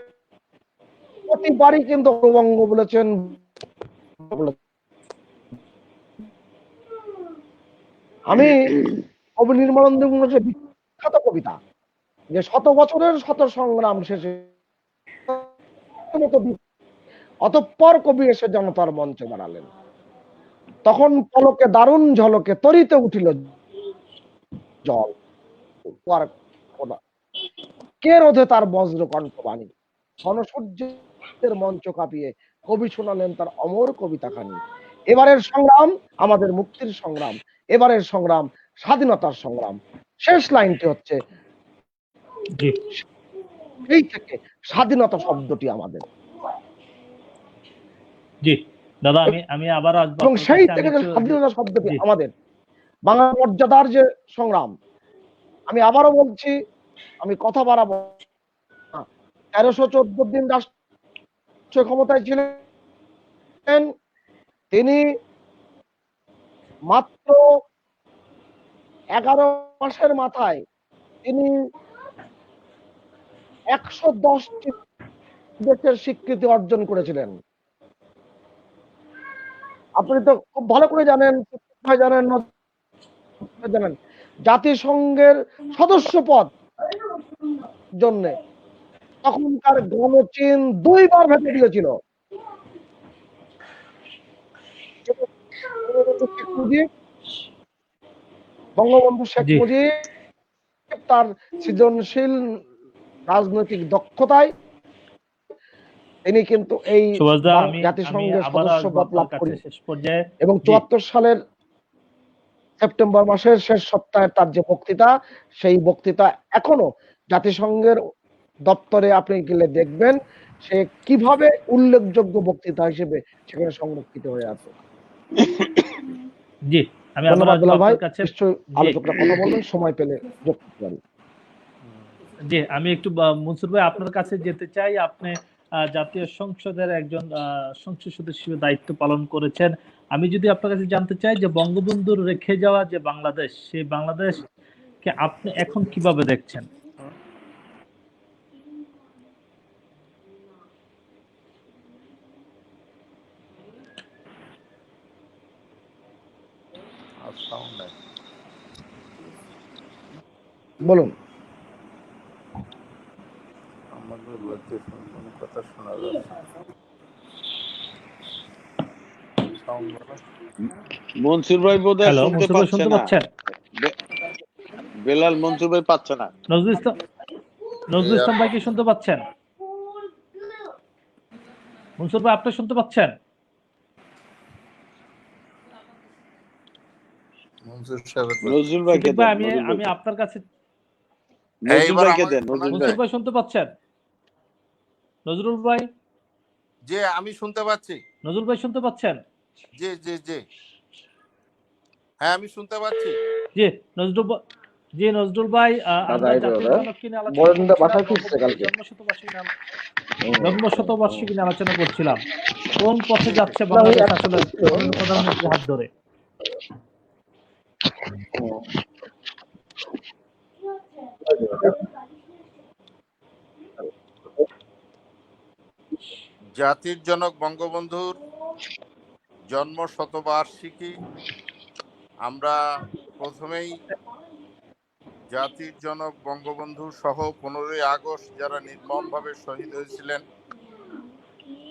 প্রতিবারই কিন্তু বঙ্গ বলেছেন। আমি কবি নির্মলেন্দু গুণের বিখ্যাত কবিতা যে 100 বছরের শত সংগ্রাম শেষে অতঃপর কবি এসে জনতার মঞ্চে দাঁড়ালেন, তখন পলকে দারুণ ঝলকে তরিতে উঠিল জল, কে রোধে তার বজ্র কণ্ঠবাণী, ঘনসূর্যের মঞ্চ কাঁপিয়ে কবি শোনালেন তার অমর কবিতা খানি। এবারের সংগ্রাম আমাদের মুক্তির সংগ্রাম, এবারের সংগ্রাম স্বাধীনতার সংগ্রাম। শেষ লাইনটি হচ্ছে এই থেকে স্বাধীনতা শব্দটি আমাদের। জি দাদা, আমি আবার আসবো এবং সেই থেকে স্বাধীনতা শব্দটি আমাদের বাংলা মর্যাদার যে সংগ্রাম। আমি আবারও বলছি, আমি কথা বাড়াবো না, 1314 দিন রাষ্ট্র ক্ষমতায় ছিলেন তিনি, মাত্র 11 মাসের মাথায় তিনি 110টি দেশের স্বীকৃতি অর্জন করেছিলেন। আপনি তো খুব ভালো করে জানেন, জানেন জাতিসংঘের সদস্য পদ জন্য তখনকার গণচীন 2 বার ভেঙে দিয়েছিল। বঙ্গবন্ধু শেখ মুজিব তার সৃজনশীল রাজনৈতিক দক্ষতায় তিনি কিন্তু এই জাতিসংঘের সদস্য পদ লাভ করেন এবং 74 সালের সেপ্টেম্বর মাসের শেষ সপ্তাহে তার যে বক্তৃতা, সেই বক্তৃতা এখনো জাতিসংঘের দপ্তরে আপনি গেলে দেখবেন সে কিভাবে উল্লেখযোগ্য বক্তৃতা হিসেবে সেখানে সংরক্ষিত হয়ে আছে। জি আমি আবার ধন্যবাদ আসবো বেলাল ভাই, আপনার কাছে। নিশ্চয়ই জি আলোচকরা কথা বলবেন, সময় পেলে যোগ করতে পারি। জি, আমি একটু মনসুর ভাই আপনার কাছে যেতে চাই। আপনি জাতীয় সংসদের একজন সংসদ সদস্য হিসেবে দায়িত্ব পালন করেছেন। আমি যদি আপনার কাছে জানতে চাই যে বঙ্গবন্ধুর রেখে যাওয়া যে বাংলাদেশ, সেই বাংলাদেশকে আপনি এখন কিভাবে দেখছেন? বলুন। আমাদের বলতে কোনো কথা শোনা যাচ্ছে মনসুর ভাই বোধহয় হ্যালো, শুনতে মনসুর ভাই পাচ্ছে শুনতে না। পাচ্ছেন? বে- বেলাল মনসুর ভাই পাচ্ছে না। নজরুল ইসলাম, নজরুল ইসলাম ভাই কি শুনতে পাচ্ছেন? মনসুর ভাই আপনি শুনতে পাচ্ছেন? মনসুর সাহেবের নজরুল ভাইকে সিদ্দিক ভাই, দেন, আমি নজরুল আমি ভাইকে। আপনার কাছে, নজরুল এইবার ভাইকে আমাকে দেন, শোনা নজরুল যায়? মনসুর ভাই। ভাই শুনতে পাচ্ছেন? নজরুল ভাই, যে আমি শুনতে পাচ্ছি। নজরুল ভাই শুনতে পাচ্ছেন? জি জি জি, হ্যাঁ আমি শুনতে পাচ্ছি। জি নজরুল ভাই, জি নজরুল ভাই, আমরা জাতির জনককে নিয়ে আলোচনা বরেন্দ্র করছিলাম, বাসায় ফিরছে বঙ্গবন্ধুর কালকে। জন্মশতবার্ষিকী নিয়ে আলোচনা করছিলাম। কোন পথে যাচ্ছে না, ওই বাংলাদেশ একটা আসলে ছিল। মাননীয় প্রধানমন্ত্রীর হাত ধরে? জাতির জনক বঙ্গবন্ধুর জন্ম শতবার্ষিকী, আমরা প্রথমেই জাতির জনক বঙ্গবন্ধু সহ 15ই আগস্ট যারা নির্মমভাবে শহীদ হয়েছিলেন,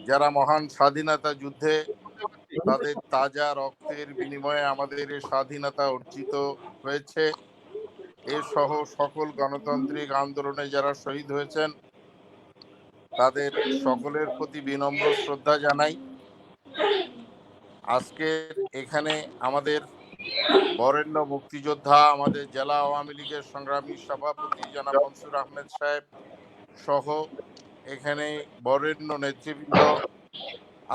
যারা মহান স্বাধীনতা যুদ্ধে তাদের তাজা রক্তের বিনিময়ে আমাদের এই স্বাধীনতা অর্জিত হয়েছে, এ সহ সকল গণতান্ত্রিক আন্দোলনে যারা শহীদ হয়েছেন, তাদের সকলের প্রতি বিনম্র শ্রদ্ধা জানাই। আজকের এখানে আমাদের বরেণ্য মুক্তিযোদ্ধা, আমাদের জেলা আওয়ামী লীগের সংগ্রামী সভাপতি জনাব মনসুর আহমেদ সাহেব সহ এখানে বরেণ্য নেতৃবৃন্দ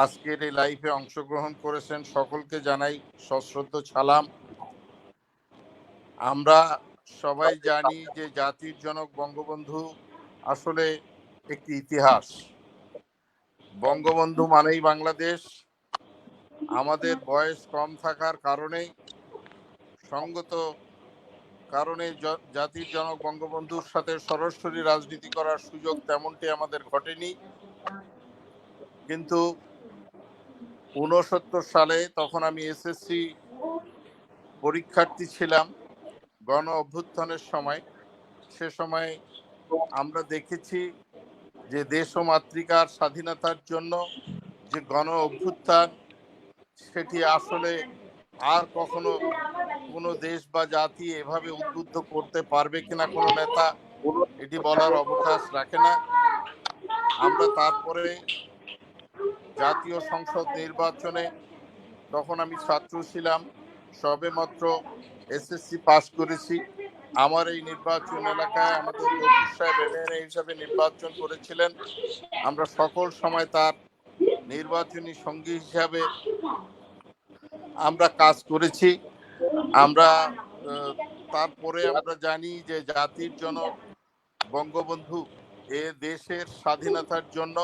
আজকের এই লাইভে অংশগ্রহণ করেছেন, সকলকে জানাই সশ্রদ্ধ সালাম। আমরা সবাই জানি যে জাতির জনক বঙ্গবন্ধু আসলে একটি ইতিহাস। বঙ্গবন্ধু মানেই বাংলাদেশ। আমাদের বয়স কম থাকার কারণে, সঙ্গত কারণে জাতির জনক বঙ্গবন্ধুর সাথে সরাসরি রাজনীতি করার সুযোগ তেমনটি আমাদের ঘটেনি। কিন্তু 69 সালে, তখন আমি এসএসসি পরীক্ষার্থী ছিলাম গণ অভ্যুত্থানের সময়, সে সময় আমরা দেখেছি যে দেশ ও মাতৃকার স্বাধীনতার জন্য যে গণ অভ্যুত্থান, সেটি আসলে আর কখনো কোনো দেশ বা জাতি এভাবে উদ্বুদ্ধ করতে পারবে কিনা কোনো নেতা, এটি বলার অবকাশ রাখে না। আমরা তারপরে জাতীয় সংসদ নির্বাচনে, তখন আমি ছাত্র ছিলাম, সবে মাত্র এসএসসি পাস করেছি। আমার এই নির্বাচন এলাকায় আমাদের গফুর সাহেব এমএনএ হিসাবে নির্বাচন করেছিলেন। আমরা সকল সময় তার নির্বাচনী সঙ্গী হিসাবে আমরা কাজ করেছি। আমরা তারপরে আমরা জানি যে জাতির জনক বঙ্গবন্ধু এ দেশের স্বাধীনতার জন্য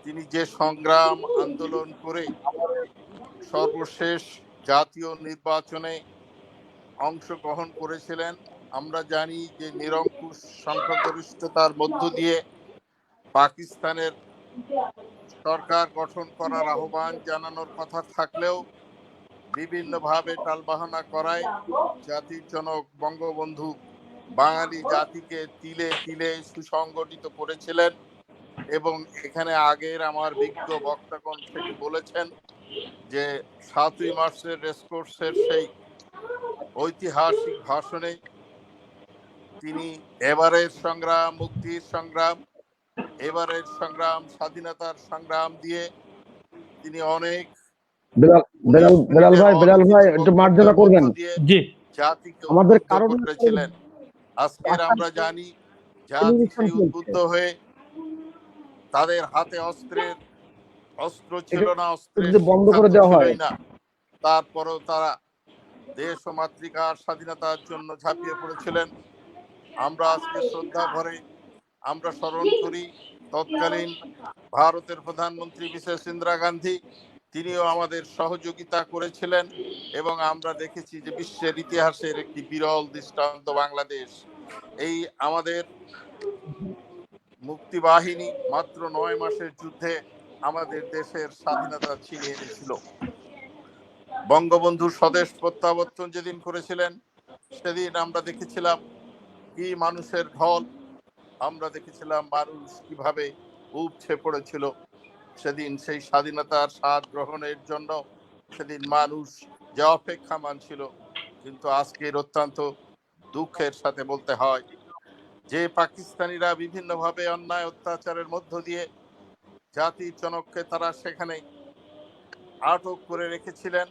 তিনি যে সংগ্রাম আন্দোলন করে সর্বশেষ জাতীয় নির্বাচনে অংশগ্রহণ করেছিলেন, আমরা জানি যে নিরঙ্কুশ সংখ্যাগরিষ্ঠতার মধ্য দিয়ে পাকিস্তানের সরকার গঠন করার আহ্বান জানানোর কথা থাকলেও বিভিন্নভাবে টালবাহানা করায় জাতির জনক বঙ্গবন্ধু বাঙালি জাতিকে তিলে তিলে সুসংগঠিত করেছিলেন। এবং এখানে আগের আমার বিজ্ঞ বক্তাগণ সেটি বলেছেন যে 7ই মার্চের রেসকোর্সের সেই ঐতিহাসিক ভাষণে তিনি এবারের সংগ্রাম মুক্তির সংগ্রাম, এবারের সংগ্রাম স্বাধীনতার সংগ্রাম দিয়ে তিনি অনেক বেলাল ভাই একটু মার্জনা করবেন। জি, জাতিকে আমাদের উদ্বুদ্ধ কারণ করেছিলেন। আজকের আমরা জানি জাতি সেই উদ্বুদ্ধ হয়ে, তাদের হাতে অস্ত্র ছিল না, অস্ত্রের বন্ধ করে দেওয়া হয় ছিলই না, তারপরেও তারা দেশ ও মাতৃকার স্বাধীনতার জন্য ঝাঁপিয়ে পড়েছিলেন। আমরা আজকে শ্রদ্ধা ভরে আমরা স্মরণ করি তৎকালীন ভারতের প্রধানমন্ত্রী মিসেস ইন্দিরা গান্ধী। তিনিও আমাদের সহযোগিতা করেছিলেন এবং আমরা দেখেছি যে বিশ্বের ইতিহাসের একটি বিরল দৃষ্টান্ত বাংলাদেশ। এই আমাদের মুক্তিবাহিনী মাত্র 9 মাসের যুদ্ধে আমাদের দেশের স্বাধীনতা ছিনিয়ে এনেছিল। বঙ্গবন্ধু স্বদেশ প্রত্যাবর্তন যেদিন করেছিলেন সেদিন আমরা দেখেছিলাম কি মানুষের ঢল, আমরা দেখেছিলাম মানুষ কিভাবে উপচে পড়েছিল সেদিন সেই স্বাধীনতার স্বাদ গ্রহণের জন্য। সেদিন মানুষ যে অপেক্ষামান ছিল, কিন্তু আজকের অত্যন্ত দুঃখের সাথে বলতে হয় যে পাকিস্তানিরা বিভিন্নভাবে অন্যায় অত্যাচারের মধ্য দিয়ে জাতির জনককে তারা সেখানে আটক করে রেখেছিলেন।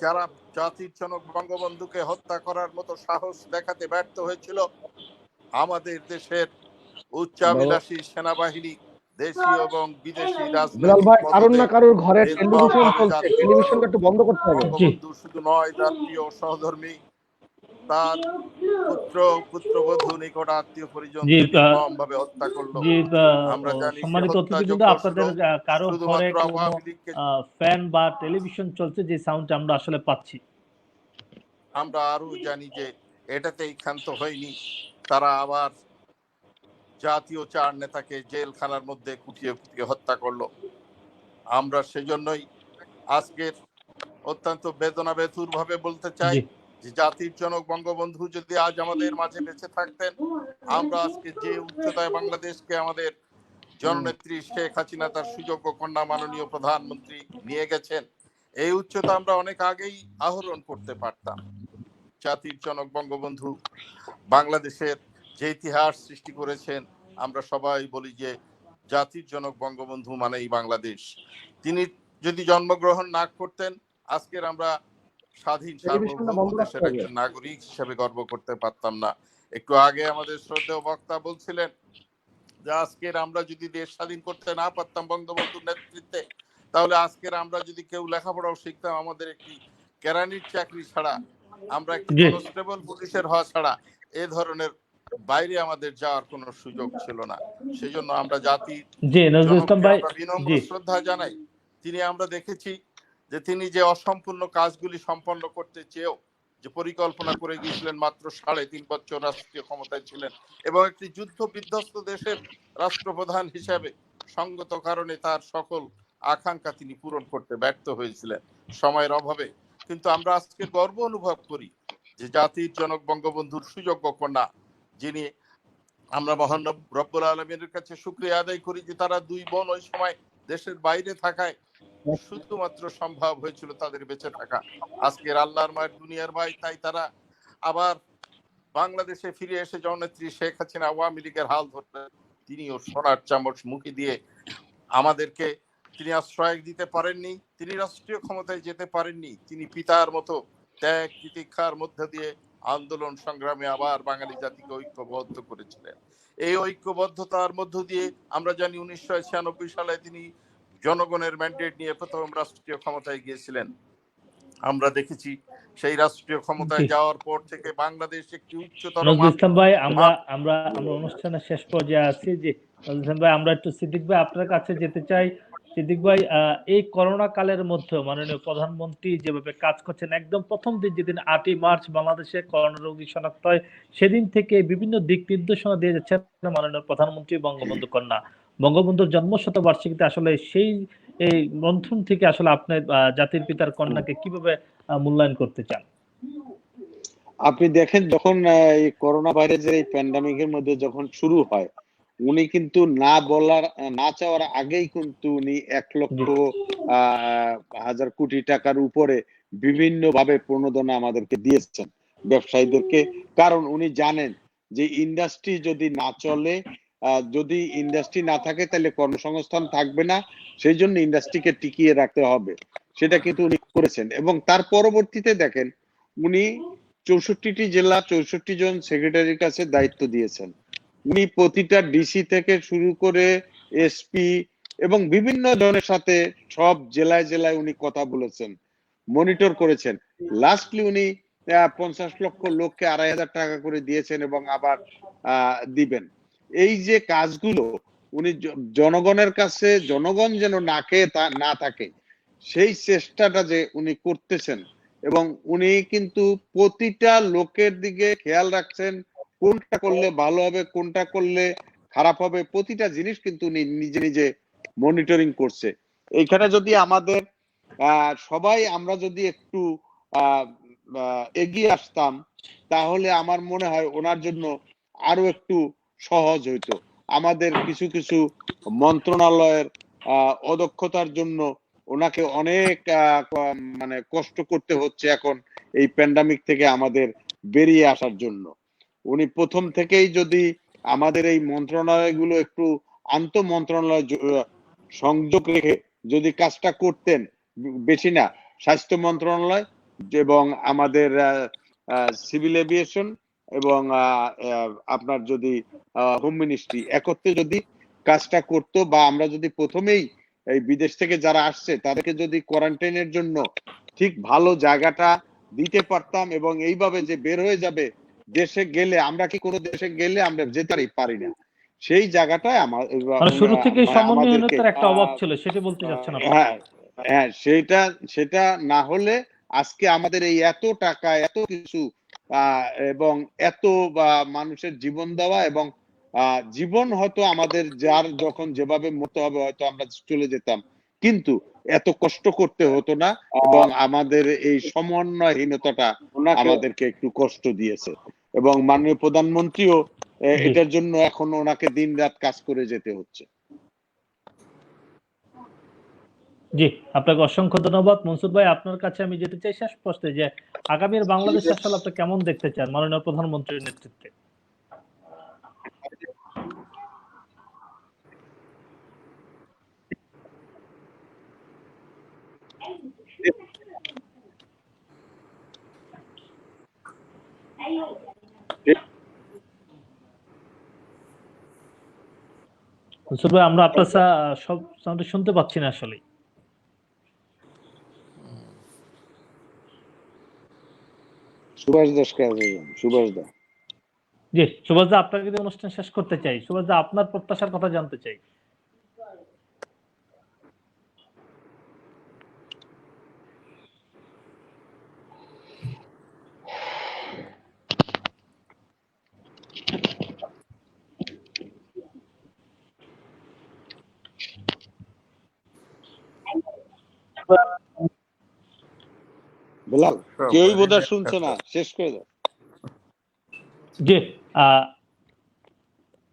যারা জাতির জনক বঙ্গবন্ধুকে হত্যা করার মতো সাহস দেখাতে ব্যর্থ হয়েছিল, আমাদের দেশের উচ্চাভিলাষী সেনাবাহিনী দেশীয় এবং বিদেশি বিলাল ভাই, কারোর না রাজনৈতিক কারোর ঘরে টেলিভিশন নির্মমভাবে চলছে, জাতির টেলিভিশনটা একটু বন্ধ করতে হবে। বঙ্গবন্ধু শুধু নয়, তার প্রিয় সহধর্মী, তার পুত্রবধূ, নিকট আত্মীয় পরিজনকে নির্মমভাবে হত্যা করলো। আমরা জানি সম্মানিত অতিথিবৃন্দ, আপনাদের কারো ঘরে কোনো ফ্যান বা টেলিভিশন চলছে যে সাউন্ড আমরা আসলে পাচ্ছি। আমরা আরো জানি যে এটাতেই ক্ষান্ত হয়নি, তারা আবার জাতীয় 4 নেতাকে জেলখানার মধ্যে কুটিয়ে কুটিয়ে হত্যা করলো। আমরা সেজন্যই আজকের অত্যন্ত বেদনা বেথুর ভাবে বলতে চাই যে জাতির জনক বঙ্গবন্ধু যদি আজ আমাদের মাঝে বেঁচে থাকতেন, আমরা আজকে যে উচ্চতায় বাংলাদেশকে আমাদের জননেত্রী শেখ হাসিনা তার সুযোগ্য কন্যা মাননীয় প্রধানমন্ত্রী নিয়ে গেছেন, এই উচ্চতা আমরা অনেক আগেই আহরণ করতে পারতাম। জাতির জনক বঙ্গবন্ধু বাংলাদেশের যে ইতিহাস সৃষ্টি করেছেন, আমরা সবাই বলি যে জাতির জনক বঙ্গবন্ধু মানেই বাংলাদেশ। তিনি যদি জন্মগ্রহণ না করতেন, আজকের আমরা স্বাধীন সার্বভৌম দেশের একজন নাগরিক হিসেবে গর্ব করতে পারতাম না। একটু আগে আমাদের শ্রদ্ধেয় বক্তা বলছিলেন যে আজকের আমরা যদি দেশ স্বাধীন করতে না পারতাম বঙ্গবন্ধুর নেতৃত্বে, তাহলে আজকের আমরা যদি কেউ লেখাপড়াও শিখতাম, আমাদের একটি কেরানির চাকরি ছাড়া, আমরা একটি কনস্টেবল পুলিশের হওয়া ছাড়া এ ধরনের বাইরে আমাদের যাওয়ার কোনো সুযোগ ছিল না। সেজন্য আমরা জাতির বিনম্র শ্রদ্ধা জানাই। তিনি আমরা দেখেছি যে তিনি যে অসম্পূর্ণ কাজগুলি সম্পন্ন করতে চেয়েও যে পরিকল্পনা করে গিয়েছিলেন, মাত্র 3.5 বছর রাষ্ট্রীয় ক্ষমতায় ছিলেন এবং একটি যুদ্ধ বিধ্বস্ত দেশের রাষ্ট্রপ্রধান হিসেবে সঙ্গত কারণে তার সকল আকাঙ্ক্ষা তিনি পূরণ করতে ব্যর্থ হয়েছিলেন সময়ের অভাবে। কিন্তু আমরা আজকে গর্ব অনুভব করি যে জাতির জনক বঙ্গবন্ধুর সুযোগ্য কন্যা, যিনি আমরা মহান রব্বুল আলামিনের কাছে শুকরিয়া আদায় করি যে তারা 2 বোন ওই সময় দেশের বাইরে থাকায় শুধুমাত্র সম্ভব হয়েছিল তাদের বেঁচে থাকা। আজকের আল্লাহর মায়ের দুনিয়ার ভাই, তাই তারা আবার বাংলাদেশে ফিরে এসে জননেত্রী শেখ হাসিনা আওয়ামী লীগের হাল ধরলেন। তিনিও সোনার চামচ মুখে দিয়ে আমাদেরকে তিনি আশ্রয় দিতে পারেননি, তিনি রাষ্ট্রীয় ক্ষমতায় যেতে পারেননি, তিনি পিতার মতো ত্যাগ তিতিক্ষার মধ্য দিয়ে আন্দোলন সংগ্রামে আবার বাঙালি জাতিকে ঐক্যবদ্ধ করেছিলেন। এই ঐক্যবদ্ধতার মধ্য দিয়ে আমরা জানি 1996 সালে তিনি জনগণের ম্যান্ডেট নিয়ে প্রথম রাষ্ট্রীয় ক্ষমতায় গিয়েছিলেন। আমরা দেখেছি সেই রাষ্ট্রীয় ক্ষমতায় যাওয়ার পর থেকে বাংলাদেশ একটি উচ্চতর ভাই, আমরা অনুষ্ঠানের শেষ পর্যায়ে আছি। যে ভাই, আমরা একটু সিদ্দিক ভাই আপনার কাছে যেতে চাই। সিদ্দিক ভাই, এই করোনা কালের মধ্যে মাননীয় প্রধানমন্ত্রী যেভাবে কাজ করছেন, একদম প্রথম দিন যেদিন 8ই মার্চ বাংলাদেশে করোনা রোগী শনাক্ত হয়, সেদিন থেকে বিভিন্ন দিক নির্দেশনা দিয়ে যাচ্ছেন মাননীয় প্রধানমন্ত্রী বঙ্গবন্ধু কন্যা। বঙ্গবন্ধুর জন্ম শতবার্ষিকীতে আসলে সেই এই মন্থন থেকে আসলে আপনার জাতির পিতার কন্যাকে কিভাবে মূল্যায়ন করতে চান? আপনি দেখেন, যখন এই করোনা ভাইরাসের এই প্যান্ডামিকের মধ্যে যখন শুরু হয়, উনি কিন্তু না চাওয়ার আগেই কিন্তু উনি 1,00,000 কোটি টাকার উপরে বিভিন্ন ভাবে প্রণোদনা আমাদেরকে দিয়েছেন, ব্যবসায়ীদেরকে। কারণ উনি জানেন যে ইন্ডাস্ট্রি যদি না চলে, যদি ইন্ডাস্ট্রি না থাকে তাহলে কর্মসংস্থান থাকবে না, সেই জন্য ইন্ডাস্ট্রিকে টিকিয়ে রাখতে হবে। সেটা কিন্তু উনি করেছেন। এবং তার পরবর্তীতে দেখেন, উনি 64টি জেলা 64 জন সেক্রেটারির কাছে দায়িত্ব দিয়েছেন। উনি প্রতিটা ডিসি থেকে শুরু করে এসপি এবং বিভিন্ন জনের সাথে সব জেলায় জেলায় উনি কথা বলেছেন। মনিটর করেছেন। লাস্টলি উনি 50 লক্ষ লোককে 2,500 টাকা করে দিয়েছেন এবং আবার দিবেন। এই যে কাজগুলো উনি জনগণের কাছে, জনগণ যেন না খেয়ে না থাকে সেই চেষ্টাটা যে উনি করতেছেন, এবং উনি কিন্তু প্রতিটা লোকের দিকে খেয়াল রাখছেন, কোনটা করলে ভালো হবে, কোনটা করলে খারাপ হবে, প্রতিটা জিনিস কিন্তু উনি নিজে নিজে মনিটরিং করছে। এইখানে যদি আমাদের সবাই আমরা যদি একটু এগিয়ে আসতাম, তাহলে আমার মনে হয় ওনার জন্য আরো একটু সহজ হইতো। আমাদের কিছু কিছু মন্ত্রণালয়ের অদক্ষতার জন্য ওনাকে অনেক মানে কষ্ট করতে হচ্ছে এখন এই প্যান্ডামিক থেকে আমাদের বেরিয়ে আসার জন্য। উনি প্রথম থেকেই যদি আমাদের এই মন্ত্রণালয়গুলো একটু আন্ত মন্ত্রণালয় সংযোগ রেখে যদি কাজটা করতেন, বেশি না, স্বাস্থ্য মন্ত্রণালয় এবং আমাদের সিভিল এভিয়েশন এবং আপনার যদি হোম মিনিস্ট্রি একত্রে যদি কাজটা করতো, বা আমরা যদি প্রথমেই এই বিদেশ থেকে যারা আসছে তাদেরকে যদি কোয়ারেন্টাইনের জন্য ঠিক ভালো জায়গাটা দিতে পারতাম, এবং এইভাবে যে বের হয়ে যাবে দেশে গেলে, আমরা কি কোনো দেশে গেলে আমরা যেতে পারি না, সেই জায়গাটায় শুরু থেকে সমন্বয়হীনতার একটা অভাব ছিল, সেটা বলতে যাচ্ছেন আপনি? হ্যাঁ, সেটা না হলে আজকে আমাদের এই এত টাকা, এত কিছু এবং এত মানুষের জীবন দেওয়া, এবং জীবন হয়তো আমাদের যার যখন যেভাবে মরতে হবে হয়তো আমরা চলে যেতাম, কিন্তু এত কষ্ট করতে হতো না, এবং আমাদের এই সমন্বয়হীনতাটা আমাদেরকে একটু কষ্ট দিয়েছে, এবং মাননীয় প্রধানমন্ত্রীও এটার জন্য এখন ওনাকে দিন রাত কাজ করে যেতে হচ্ছে। জি, আপনাকে অসংখ্য ধন্যবাদ। মনসুর ভাই, আপনার কাছে আমি যেতে চাই শেষ প্রশ্নে, যে আগামীর বাংলাদেশ আসলে আপনি কেমন দেখতে চান মাননীয় প্রধানমন্ত্রীর নেতৃত্বে? মনসুর ভাই, আমরা আপনার সব শুনতে পাচ্ছি না আসলে। সুভাষ দা, জি, সুভাষ দা, আপনাকে যদি অনুষ্ঠান শেষ করতে চাই, সুভাষ দা, আপনার প্রত্যাশার কথা জানতে চাই। বেলাল, কেউই বোধহয় শুনছে না, শেষ করে দাও। জি,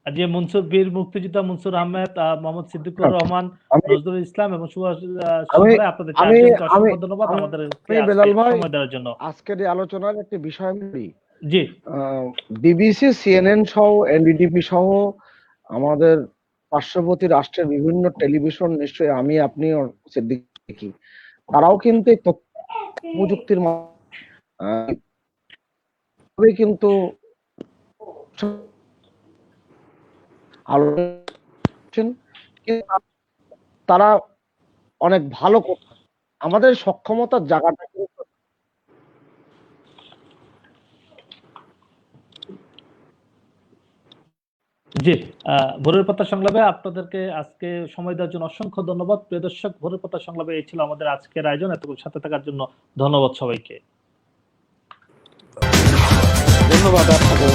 যে মনসুর বীর মুক্তিযোদ্ধা মনসুর আহমেদ, মোহাম্মদ সিদ্দিকুর রহমান, নজরুল ইসলাম এবং সুভাষ, আপনাদের চারজনকে অসংখ্য ধন্যবাদ আমাদের সময় দেওয়ার জন্য। আজকের এই আলোচনার একটি বিষয় জি, বিবিসি, সিএনএন সহ এনডিটিভি সহ আমাদের পার্শ্ববর্তী রাষ্ট্রের বিভিন্ন টেলিভিশন, নিশ্চয়ই আমি আপনি দেখি, তারাও কিন্তু প্রযুক্তির কিন্তু তারা অনেক ভালো করছে। আমাদের সক্ষমতার জায়গাটা কিন্তু জি, ভোরের পাতা সংলাপে আপনাদেরকে আজকে সময় দেওয়ার জন্য অসংখ্য ধন্যবাদ। প্রিয় দর্শক, ভোরের পাতা সংলাপে এই ছিল আমাদের আজকের আয়োজন। এতক্ষণ সাথে থাকার জন্য ধন্যবাদ সবাইকে। ধন্যবাদ আপনাকে।